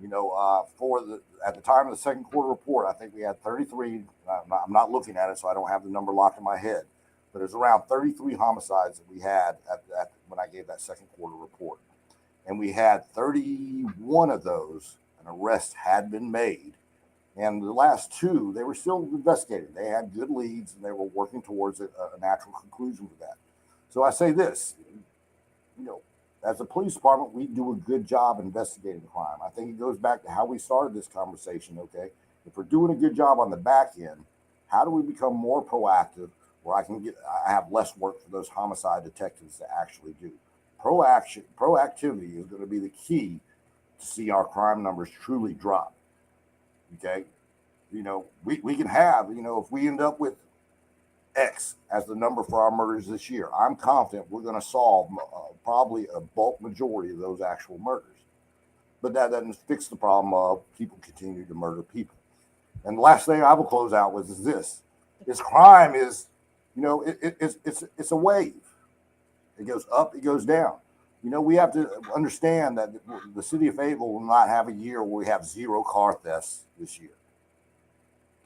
Speaker 3: At the time of the second quarter report, I think we had 33. I'm not looking at it, so I don't have the number locked in my head. But it was around 33 homicides that we had when I gave that second quarter report. And we had 31 of those, an arrest had been made. And the last two, they were still investigating. They had good leads and they were working towards a natural conclusion for that. So I say this, as a police department, we do a good job investigating crime. I think it goes back to how we started this conversation, okay? If we're doing a good job on the back end, how do we become more proactive where I have less work for those homicide detectives to actually do? Proactivity is going to be the key to see our crime numbers truly drop. Okay. We can have, if we end up with X as the number for our murders this year, I'm confident we're going to solve probably a bulk majority of those actual murders. But that doesn't fix the problem of people continue to murder people. And the last thing I will close out with is this: crime is, it's a wave. It goes up, it goes down. We have to understand that the city of Fayetteville will not have a year where we have 0 car thefts this year.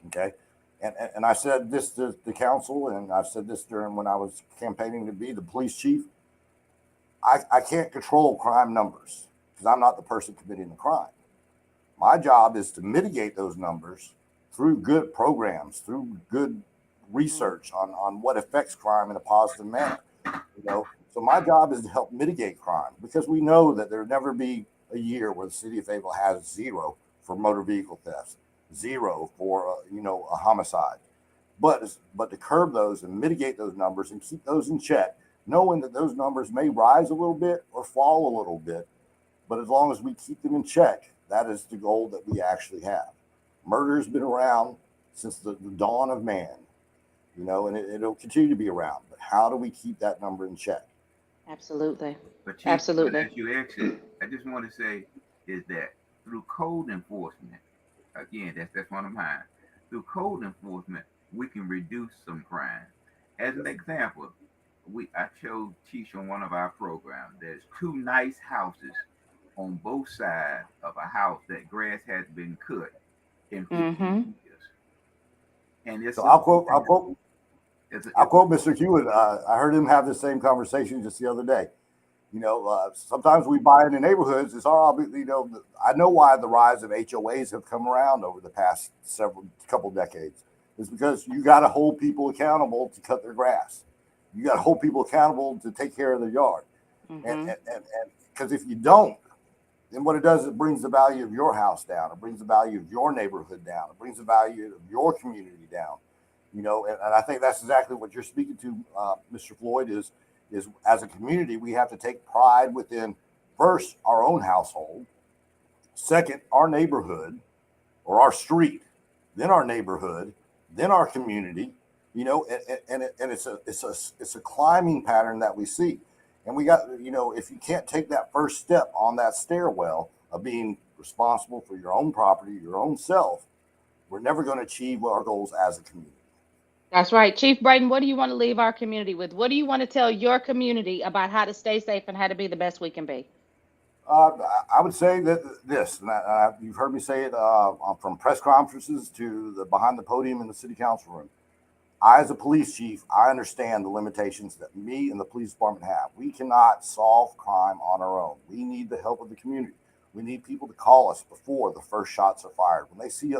Speaker 3: Okay. And I said this to the council, and I've said this during when I was campaigning to be the police chief. I can't control crime numbers because I'm not the person committing the crime. My job is to mitigate those numbers through good programs, through good research on what affects crime in a positive manner. So my job is to help mitigate crime because we know that there'll never be a year where the city of Fayetteville has 0 for motor vehicle thefts, 0 for a homicide. But to curb those and mitigate those numbers and keep those in check, knowing that those numbers may rise a little bit or fall a little bit, but as long as we keep them in check, that is the goal that we actually have. Murder has been around since the dawn of man, and it'll continue to be around. But how do we keep that number in check?
Speaker 1: Absolutely.
Speaker 2: But Chief,
Speaker 1: Absolutely.
Speaker 2: as you exit, I just want to say is that through code enforcement, again, that's one of mine. Through code enforcement, we can reduce some crime. As an example, I chose teach on one of our programs. There's two nice houses on both sides of a house that grass has been cut in 15
Speaker 1: Mm-hmm.
Speaker 2: years, and it's
Speaker 3: So
Speaker 2: a, it's a,
Speaker 3: I'll
Speaker 2: it's a
Speaker 3: quote Mr. Hewitt. I heard him have the same conversation just the other day. Sometimes we buy into neighborhoods. It's our, I know why the rise of HOAs have come around over the past couple decades. Is because you got to hold people accountable to cut their grass. You got to hold people accountable to take care of their yard.
Speaker 1: Mm-hmm.
Speaker 3: And because if you don't, then what it does, it brings the value of your house down. It brings the value of your neighborhood down. It brings the value of your community down. And I think that's exactly what you're speaking to, Mr. Floyd, is as a community, we have to take pride within, first, our own household, second, our neighborhood or our street, then our neighborhood, then our community, and it's a climbing pattern that we see. And we got, if you can't take that first step on that stairwell of being responsible for your own property, your own self, we're never going to achieve our goals as a community.
Speaker 1: That's right. Chief Braden, what do you want to leave our community with? What do you want to tell your community about how to stay safe and how to be the best we can be?
Speaker 3: I would say that this, and you've heard me say it from press conferences to the behind the podium in the city council room. I, as a police chief, I understand the limitations that me and the police department have. We cannot solve crime on our own. We need the help of the community. We need people to call us before the first shots are fired. When they see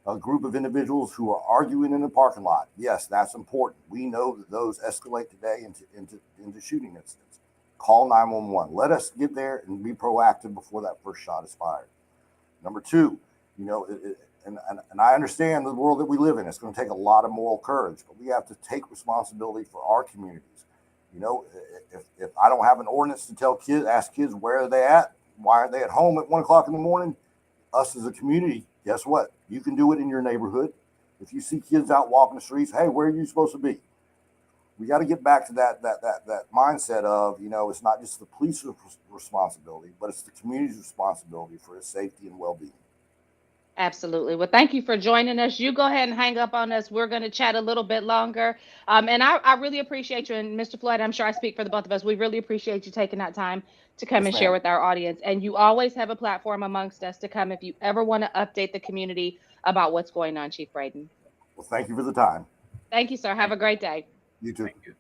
Speaker 3: a group of individuals who are arguing in the parking lot, yes, that's important. We know that those escalate today into shooting incidents. Call 911. Let us get there and be proactive before that first shot is fired. Number two, and I understand the world that we live in. It's going to take a lot of moral courage, but we have to take responsibility for our communities. If I don't have an ordinance to ask kids where are they at, why aren't they at home at 1 o'clock in the morning? Us as a community, guess what? You can do it in your neighborhood. If you see kids out walking the streets, hey, where are you supposed to be? We got to get back to that mindset of, it's not just the police's responsibility, but it's the community's responsibility for its safety and well-being.
Speaker 1: Absolutely. Well, thank you for joining us. You go ahead and hang up on us. We're going to chat a little bit longer. And I really appreciate you. And Mr. Floyd, I'm sure I speak for the both of us. We really appreciate you taking that time to come
Speaker 3: Yes,
Speaker 1: and share
Speaker 3: ma'am.
Speaker 1: with our audience. And you always have a platform amongst us to come if you ever want to update the community about what's going on, Chief Braden.
Speaker 3: Well, thank you for the time.
Speaker 1: Thank you, sir. Have a great day.
Speaker 3: You too.
Speaker 2: thank you.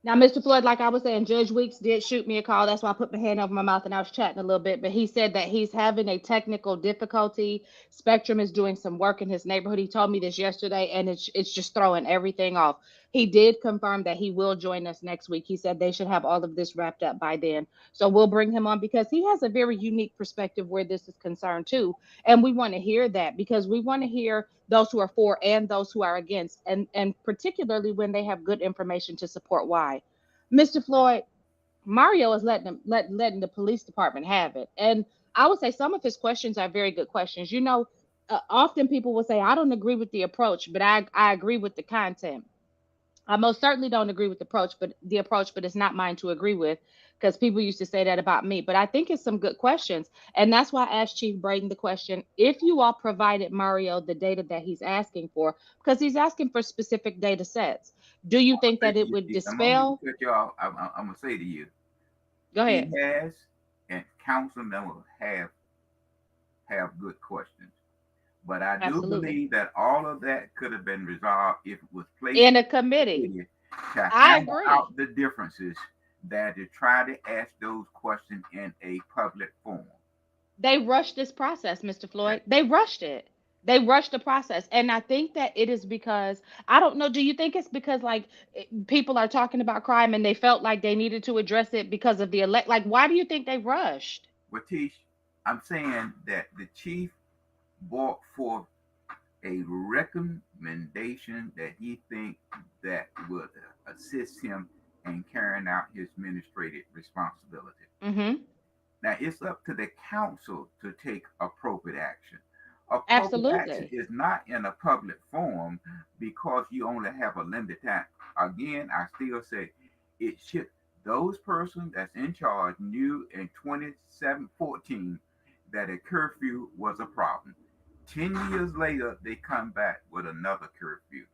Speaker 1: Now, Mr. Floyd, like I was saying, Judge Weeks did shoot me a call. That's why I put my hand over my mouth and I was chatting a little bit. But he said that he's having a technical difficulty. Spectrum is doing some work in his neighborhood. He told me this yesterday, and it's just throwing everything off. He did confirm that he will join us next week. He said they should have all of this wrapped up by then. So we'll bring him on because he has a very unique perspective where this is concerned too. And we want to hear that because we want to hear those who are for and those who are against, and particularly when they have good information to support why. Mr. Floyd, Mario is letting the police department have it, and I would say some of his questions are very good questions. Often people will say I don't agree with the approach, but I agree with the content. I most certainly don't agree with the approach, but it's not mine to agree with because people used to say that about me. But I think it's some good questions. And that's why I asked Chief Braden the question if you all provided Mario the data that he's asking for, because he's asking for specific data sets. Do you think
Speaker 2: Say
Speaker 1: that
Speaker 2: to
Speaker 1: it
Speaker 2: you,
Speaker 1: would
Speaker 2: Chief, I'm gonna
Speaker 1: dispel?
Speaker 2: cut you off. I'm gonna say to you,
Speaker 1: Go
Speaker 2: he
Speaker 1: ahead.
Speaker 2: has and council members have good questions. But I do
Speaker 1: Absolutely.
Speaker 2: believe that all of that could have been resolved if it was placed
Speaker 1: In a
Speaker 2: in
Speaker 1: committee.
Speaker 2: the city to
Speaker 1: I
Speaker 2: hammer
Speaker 1: agree.
Speaker 2: out the differences that to try to ask those questions in a public forum.
Speaker 1: They rushed this process, Mr.
Speaker 2: Yeah.
Speaker 1: Floyd. They rushed it. They rushed the process. And I think that it is because I don't know, do you think it's because people are talking about crime and they felt like they needed to address it because of the elect, like why do you think they rushed?
Speaker 2: But Tish, I'm saying that the chief brought forth a recommendation that he think that would assist him in carrying out his administrative responsibility.
Speaker 1: Mhm.
Speaker 2: Now it's up to the council to take appropriate action. A corporate action
Speaker 1: Absolutely.
Speaker 2: is not in a public forum because you only have a limited time. Again, I still say it should. Those persons that's in charge knew in 2714 that a curfew was a problem. 10 years later, they come back with another curfew.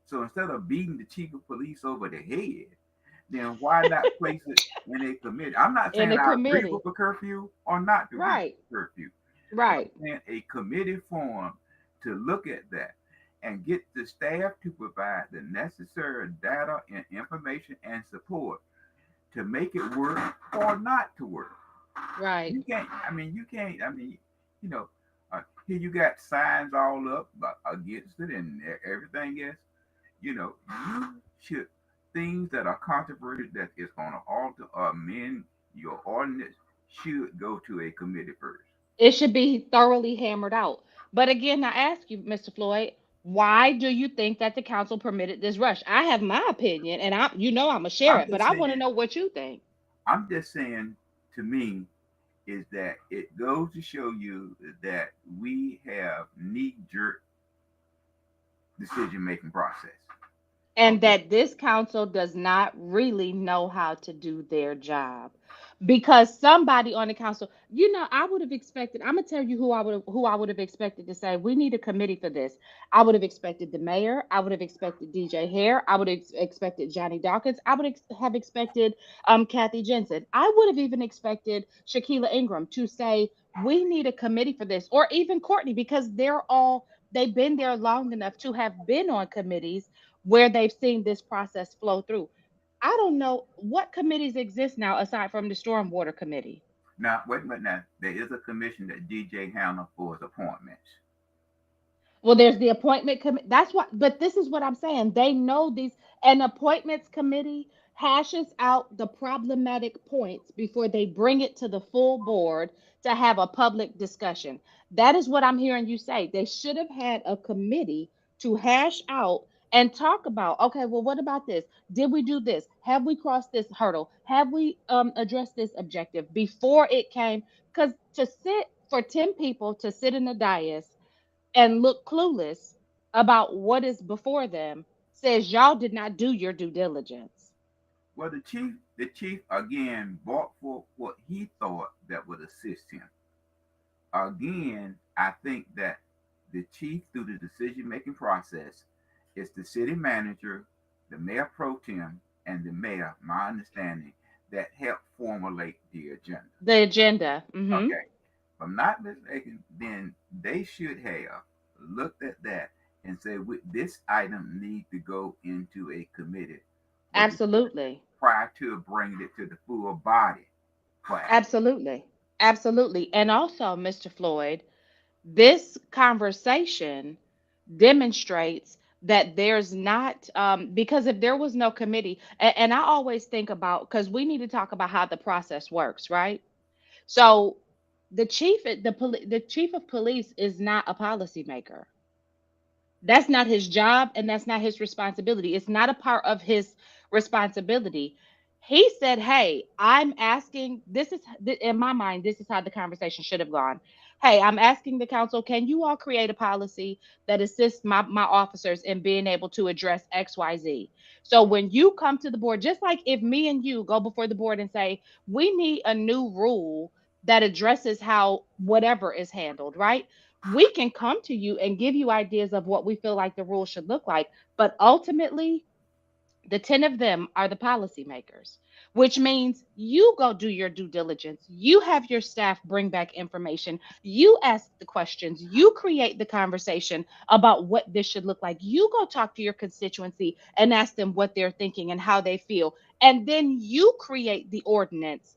Speaker 2: So instead of beating the chief of police over the head, then why not place it in a committee? I'm not
Speaker 1: In
Speaker 2: saying
Speaker 1: the
Speaker 2: I agree with
Speaker 1: committee.
Speaker 2: the curfew or not agree with
Speaker 1: Right.
Speaker 2: the curfew, but
Speaker 1: Right.
Speaker 2: then a committee formed to look at that and get the staff to provide the necessary data and information and support to make it work or not to work.
Speaker 1: Right.
Speaker 2: You can't. I mean, you can't. I mean, you know, here you got signs all up against it and everything else. You should things that are controversial that is going to alter or amend your ordinance should go to a committee first.
Speaker 1: It should be thoroughly hammered out. But again, I ask you, Mr. Floyd, why do you think that the council permitted this rush? I have my opinion, and I'm gonna share
Speaker 2: I'm
Speaker 1: it, but
Speaker 2: just
Speaker 1: I
Speaker 2: saying.
Speaker 1: want to know what you think.
Speaker 2: I'm just saying. To me, is that it goes to show you that we have knee jerk decision making process.
Speaker 1: And
Speaker 2: Okay.
Speaker 1: that this council does not really know how to do their job, because somebody on the council, I would have expected, I'm gonna tell you who I would have expected to say we need a committee for this. I would have expected the mayor, I would have expected DJ Hare, I would have expected Johnny Dawkins, I would have expected Kathy Jensen, I would have even expected Shaquila Ingram to say we need a committee for this, or even Courtney, because they've been there long enough to have been on committees where they've seen this process flow through. I don't know what committees exist now aside from the Stormwater Committee.
Speaker 2: Now, wait a minute. Now, there is a commission that DJ handles for his appointments.
Speaker 1: Well, there's the appointment committee. That's what, but this is what I'm saying. They know these, an appointments committee hashes out the problematic points before they bring it to the full board to have a public discussion. That is what I'm hearing you say. They should have had a committee to hash out and talk about, okay, well, what about this? Did we do this? Have we crossed this hurdle? Have we addressed this objective before it came? Because to sit for 10 people to sit in the dais and look clueless about what is before them says y'all did not do your due diligence.
Speaker 2: Well, the chief again brought forth what he thought that would assist him. Again, I think that the chief, through the decision making process, is the city manager, the mayor pro tem, and the mayor, my understanding, that help formulate the agenda.
Speaker 1: The agenda. Hmm.
Speaker 2: Okay. If I'm not mistaken, then they should have looked at that and said, this item needs to go into a committee for
Speaker 1: Absolutely.
Speaker 2: prior to bringing it to the full body for action.
Speaker 1: Absolutely. Absolutely. And also, Mr. Floyd, this conversation demonstrates that there's not, because if there was no committee, and I always think about, because we need to talk about how the process works, right? So the chief of police is not a policymaker. That's not his job and that's not his responsibility. It's not a part of his responsibility. He said, "Hey, I'm asking, in my mind, this is how the conversation should have gone. Hey, I'm asking the council, can you all create a policy that assists my officers in being able to address XYZ? So when you come to the board, just like if me and you go before the board and say, we need a new rule that addresses how whatever is handled, right? We can come to you and give you ideas of what we feel like the rules should look like. But ultimately, the 10 of them are the policymakers, which means you go do your due diligence. You have your staff bring back information. You ask the questions. You create the conversation about what this should look like. You go talk to your constituency and ask them what they're thinking and how they feel. And then you create the ordinance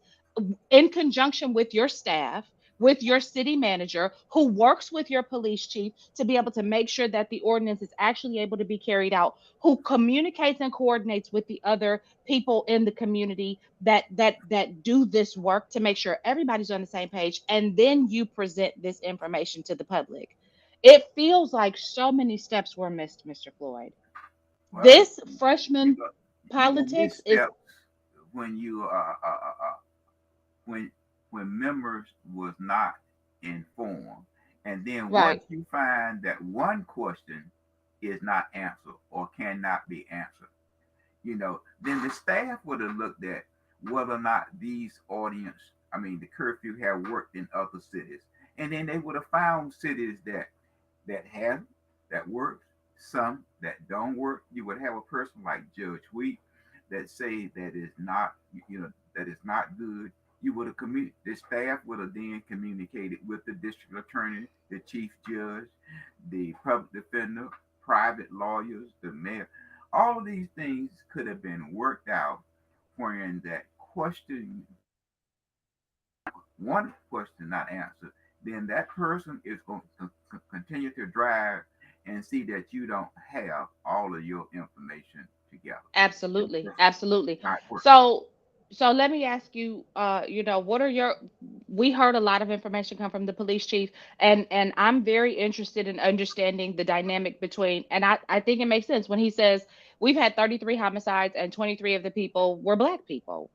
Speaker 1: in conjunction with your staff, with your city manager, who works with your police chief to be able to make sure that the ordinance is actually able to be carried out, who communicates and coordinates with the other people in the community that do this work to make sure everybody's on the same page, and then you present this information to the public. It feels like so many steps were missed, Mr. Floyd.
Speaker 2: Well,
Speaker 1: This
Speaker 2: you
Speaker 1: freshman
Speaker 2: go, you gonna
Speaker 1: politics is
Speaker 2: misstep when you when when members was not informed And then
Speaker 1: Right.
Speaker 2: once you find that one question is not answered or cannot be answered, then the staff would have looked at whether or not these the curfew have worked in other cities. And then they would have found cities that have that works, some that don't work. You would have a person like Judge Wheat that say that is not good. You would have the staff would have then communicated with the district attorney, the chief judge, the public defender, private lawyers, the mayor. All of these things could have been worked out when that question, one question not answered, then that person is going to continue to drive and see that you don't have all of your information together. And
Speaker 1: Absolutely.
Speaker 2: that's
Speaker 1: Absolutely.
Speaker 2: not working.
Speaker 1: So so let me ask you, what are your we heard a lot of information come from the police chief, and I'm very interested in understanding the dynamic between, and I think it makes sense when he says we've had 33 homicides and 23 of the people were black people.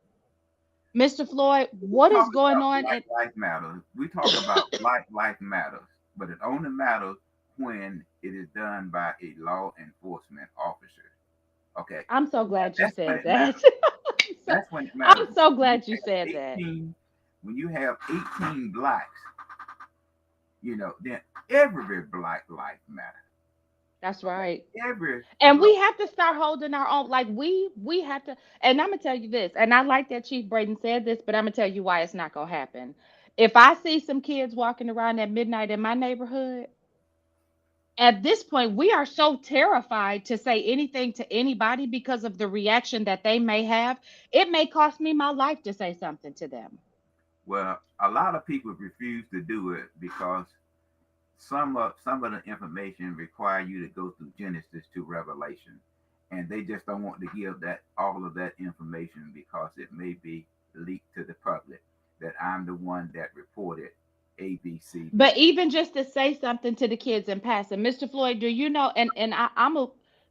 Speaker 1: Mr. Floyd,
Speaker 2: We
Speaker 1: what
Speaker 2: talk
Speaker 1: is going
Speaker 2: about
Speaker 1: on?
Speaker 2: Black Life Matters. We talk about Black Life Matters, but it only matters when it is done by a law enforcement officer. Okay,
Speaker 1: I'm so glad you
Speaker 2: that's when
Speaker 1: said
Speaker 2: it
Speaker 1: that.
Speaker 2: matters.
Speaker 1: So,
Speaker 2: That's when it matters.
Speaker 1: I'm so
Speaker 2: When you
Speaker 1: glad you
Speaker 2: have
Speaker 1: said that.
Speaker 2: 18, when you have 18 blacks, then every black life matters.
Speaker 1: That's
Speaker 2: Okay,
Speaker 1: right.
Speaker 2: every
Speaker 1: And
Speaker 2: black.
Speaker 1: we have to start holding our own. Like we have to. And I'm gonna tell you this. And I like that Chief Braden said this, but I'm gonna tell you why it's not gonna happen. If I see some kids walking around at midnight in my neighborhood, at this point we are so terrified to say anything to anybody because of the reaction that they may have. It may cost me my life to say something to them.
Speaker 2: Well, a lot of people refuse to do it because some of the information require you to go through Genesis to Revelation, and they just don't want to give that all of that information because it may be leaked to the public that I'm the one that reported ABC.
Speaker 1: But even just to say something to the kids in passing, Mr. Floyd, do you know? I'm a.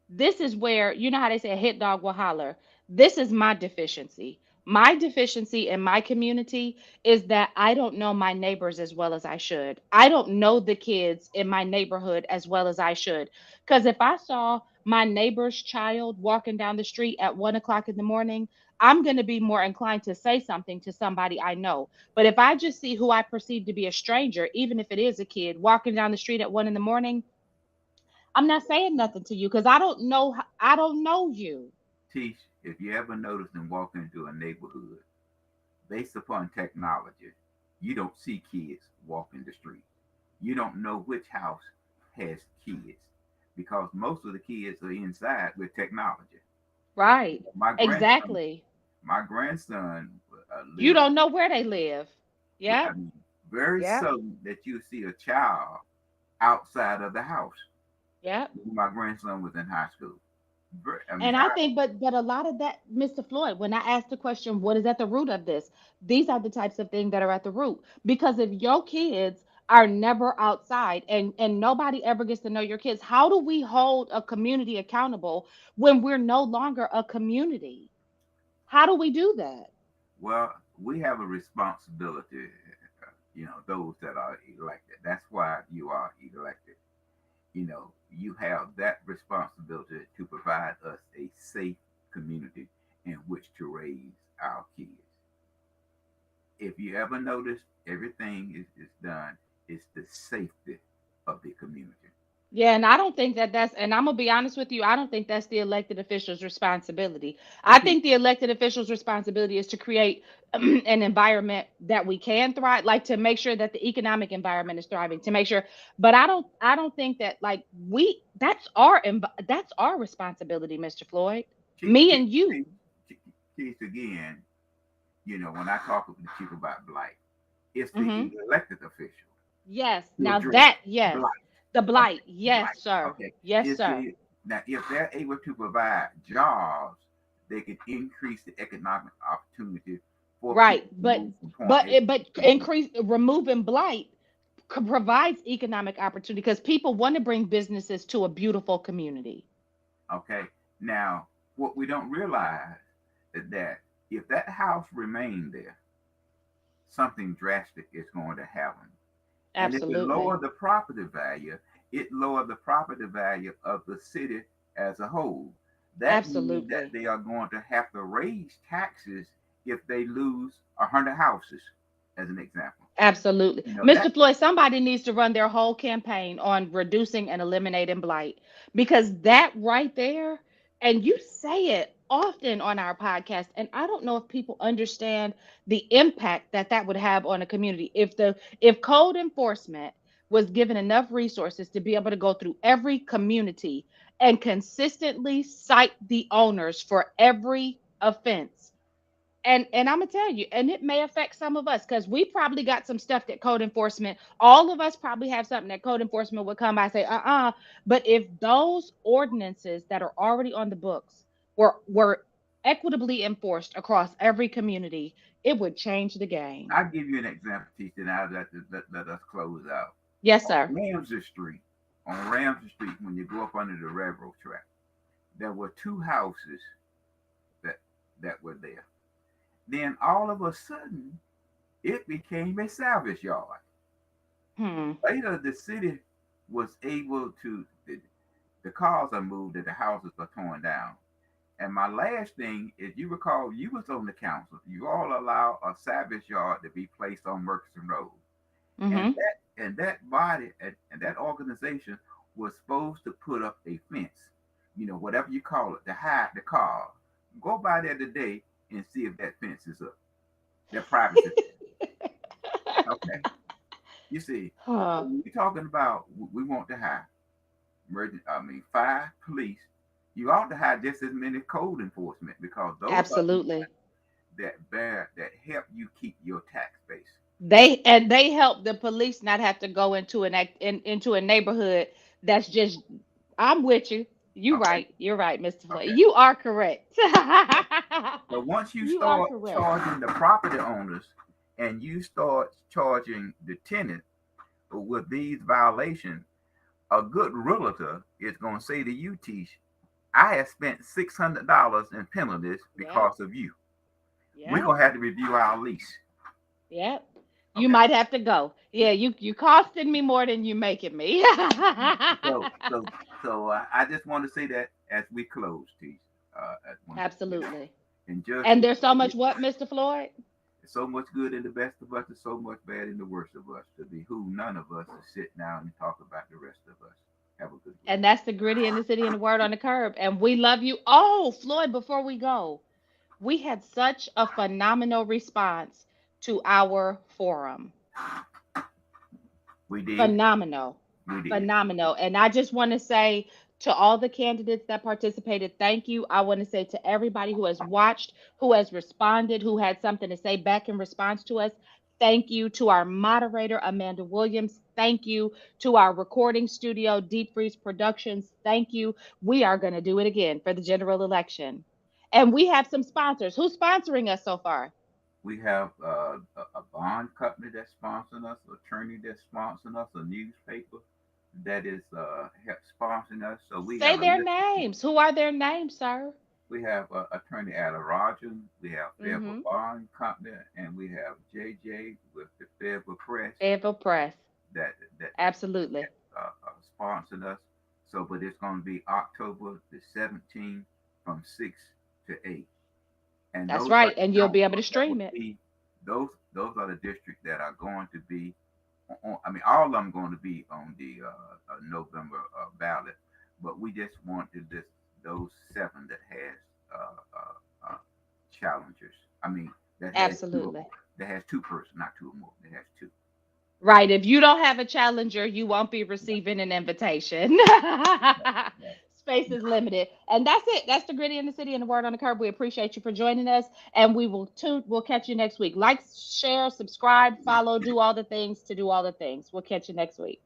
Speaker 1: This is where you know how they say a hit dog will holler. This is my deficiency. My deficiency in my community is that I don't know my neighbors as well as I should. I don't know the kids in my neighborhood as well as I should. Because if I saw my neighbor's child walking down the street at 1 o'clock in the morning, I'm going to be more inclined to say something to somebody I know. But if I just see who I perceive to be a stranger, even if it is a kid walking down the street at 1 in the morning, I'm not saying nothing to you because I don't know you.
Speaker 2: Teach, if you ever notice them walk into a neighborhood, based upon technology, you don't see kids walking the street. You don't know which house has kids because most of the kids are inside with technology.
Speaker 1: Right.
Speaker 2: My grandson,
Speaker 1: Exactly.
Speaker 2: my grandson
Speaker 1: You
Speaker 2: lives.
Speaker 1: don't know where they live.
Speaker 2: Yeah,
Speaker 1: Yep.
Speaker 2: very
Speaker 1: Yep.
Speaker 2: seldom that you see a child outside of the house.
Speaker 1: Yep.
Speaker 2: My grandson was in high school.
Speaker 1: And I think, but a lot of that, Mr. Floyd, when I asked the question, what is at the root of this? These are the types of things that are at the root. Because if your kids are never outside and nobody ever gets to know your kids, how do we hold a community accountable when we're no longer a community? How do we do that?
Speaker 2: well, we have a responsibility. Those that are elected. That's why you are elected. You have that responsibility to provide us a safe community in which to raise our kids. If you ever notice, everything is done, it's the safety of the community.
Speaker 1: Yeah, and I don't think that that's, and I'm gonna be honest with you, I don't think that's the elected official's responsibility. I
Speaker 2: See,
Speaker 1: think the elected official's responsibility is to create an environment that we can thrive, like to make sure that the economic environment is thriving, to make sure. But I don't think that like that's our responsibility, Mr. Floyd,
Speaker 2: Chief,
Speaker 1: me
Speaker 2: Chief,
Speaker 1: and you.
Speaker 2: Chief, Chief, Chief again, when I talk with the chief about blight, it's the
Speaker 1: Hmm.
Speaker 2: elected official
Speaker 1: Yes.
Speaker 2: to
Speaker 1: Now
Speaker 2: address
Speaker 1: that yes,
Speaker 2: blight.
Speaker 1: the
Speaker 2: Okay,
Speaker 1: blight. Yes,
Speaker 2: blight.
Speaker 1: sir.
Speaker 2: Okay,
Speaker 1: Yes,
Speaker 2: it's
Speaker 1: sir.
Speaker 2: the now if they're able to provide jobs, they can increase the economic opportunity for
Speaker 1: Right.
Speaker 2: people to move from point
Speaker 1: But
Speaker 2: A
Speaker 1: it but
Speaker 2: to B.
Speaker 1: increase removing blight provides economic opportunity because people want to bring businesses to a beautiful community.
Speaker 2: Okay, now what we don't realize is that if that house remained there, something drastic is going to happen. And if it
Speaker 1: Absolutely.
Speaker 2: lowered the property value, it lowered the property value of the city as a whole. That means that
Speaker 1: Absolutely.
Speaker 2: they are going to have to raise taxes if they lose 100 houses, as an example.
Speaker 1: Absolutely.
Speaker 2: You know that
Speaker 1: Mr. Floyd, somebody needs to run their whole campaign on reducing and eliminating blight because that right there, and you say it often on our podcast, and I don't know if people understand the impact that that would have on a community. If code enforcement was given enough resources to be able to go through every community and consistently cite the owners for every offense, and I'm gonna tell you, and it may affect some of us because we probably got some stuff that code enforcement, all of us probably have something that code enforcement would come by and say, But if those ordinances that are already on the books were equitably enforced across every community, it would change the game.
Speaker 2: I'll give you an example, teacher. Now let us close out.
Speaker 1: Yes,
Speaker 2: On
Speaker 1: sir.
Speaker 2: Ramsey Street, on Ramsey Street, when you go up under the railroad track, there were two houses that that were there. Then all of a sudden, it became a salvage yard.
Speaker 1: Hmm.
Speaker 2: Later, the city was able to, the cars are moved and the houses are torn down. And my last thing is, you recall you was on the council. You all allow a salvage yard to be placed on Murchison Road, and
Speaker 1: Mm-hmm.
Speaker 2: that body and that organization was supposed to put up a fence, whatever you call it, to hide the car. Go by there today and see if that fence is up. Their privacy. Okay, you see. So
Speaker 1: Huh.
Speaker 2: when you're talking about we want to have fire, police, you ought to have just as many code enforcement because those are the
Speaker 1: Absolutely.
Speaker 2: that help you keep your tax base.
Speaker 1: They help the police not have to go into into a neighborhood that's just. I'm with you.
Speaker 2: Okay,
Speaker 1: You're right, Mr. Floyd.
Speaker 2: okay.
Speaker 1: You are correct.
Speaker 2: So once you
Speaker 1: You are
Speaker 2: start
Speaker 1: correct.
Speaker 2: charging the property owners and you start charging the tenant with these violations, a good realtor is going to say to you, Tish, I have spent $600 in penalties
Speaker 1: Yep.
Speaker 2: because of you. We're
Speaker 1: Yep.
Speaker 2: going to have to review our lease.
Speaker 1: Yep. You
Speaker 2: Okay.
Speaker 1: might have to go. Yeah, you costing me more than you making me.
Speaker 2: So, so, so I just want to say that as we close, Tish, I want to say that.
Speaker 1: Absolutely.
Speaker 2: And just
Speaker 1: And there's so much what, Mr. Floyd?
Speaker 2: so much good in the best of us and so much bad in the worst of us to behoove none of us to sit down and talk about the rest of us. Have a good week.
Speaker 1: And that's the gritty in the city and the word on the curb. And we love you. Oh, Floyd, before we go, we had such a phenomenal response to our forum.
Speaker 2: We did.
Speaker 1: Phenomenal.
Speaker 2: We did.
Speaker 1: Phenomenal. And I just want to say to all the candidates that participated, thank you. I want to say to everybody who has watched, who has responded, who had something to say back in response to us, thank you. To our moderator, Amanda Williams, thank you. To our recording studio, Deep Freeze Productions, thank you. We are going to do it again for the general election. And we have some sponsors. Who's sponsoring us so far?
Speaker 2: We have a bond company that's sponsoring us, an attorney that's sponsoring us, a newspaper that is help sponsoring us. So we
Speaker 1: Say
Speaker 2: have a
Speaker 1: their
Speaker 2: list of people.
Speaker 1: names. Who are their names, sir?
Speaker 2: We have attorney Ada Rogers, we have Fayetteville
Speaker 1: Mm-hmm.
Speaker 2: Bond Company, and we have JJ with the Fayetteville Press
Speaker 1: Fayetteville Press.
Speaker 2: that
Speaker 1: Absolutely.
Speaker 2: sponsored us. So, but it's going to be October the 17th from 6 to 8, and
Speaker 1: That's
Speaker 2: those are
Speaker 1: right.
Speaker 2: the
Speaker 1: And you'll be able to
Speaker 2: councils that would
Speaker 1: stream it.
Speaker 2: be those are the districts that are going to be. I mean, all of them going to be on the November ballot, but we just wanted this those seven that has challengers. I mean, that has two or
Speaker 1: Absolutely.
Speaker 2: more. That has two persons, not two or more. That has two.
Speaker 1: Right. If you don't have a challenger, you won't be receiving an invitation.
Speaker 2: Right, right.
Speaker 1: Space is limited. And that's it. That's the gritty in the city and the word on the curb. We appreciate you for joining us. And we'll catch you next week. Like, share, subscribe, follow, do all the things to do all the things. We'll catch you next week.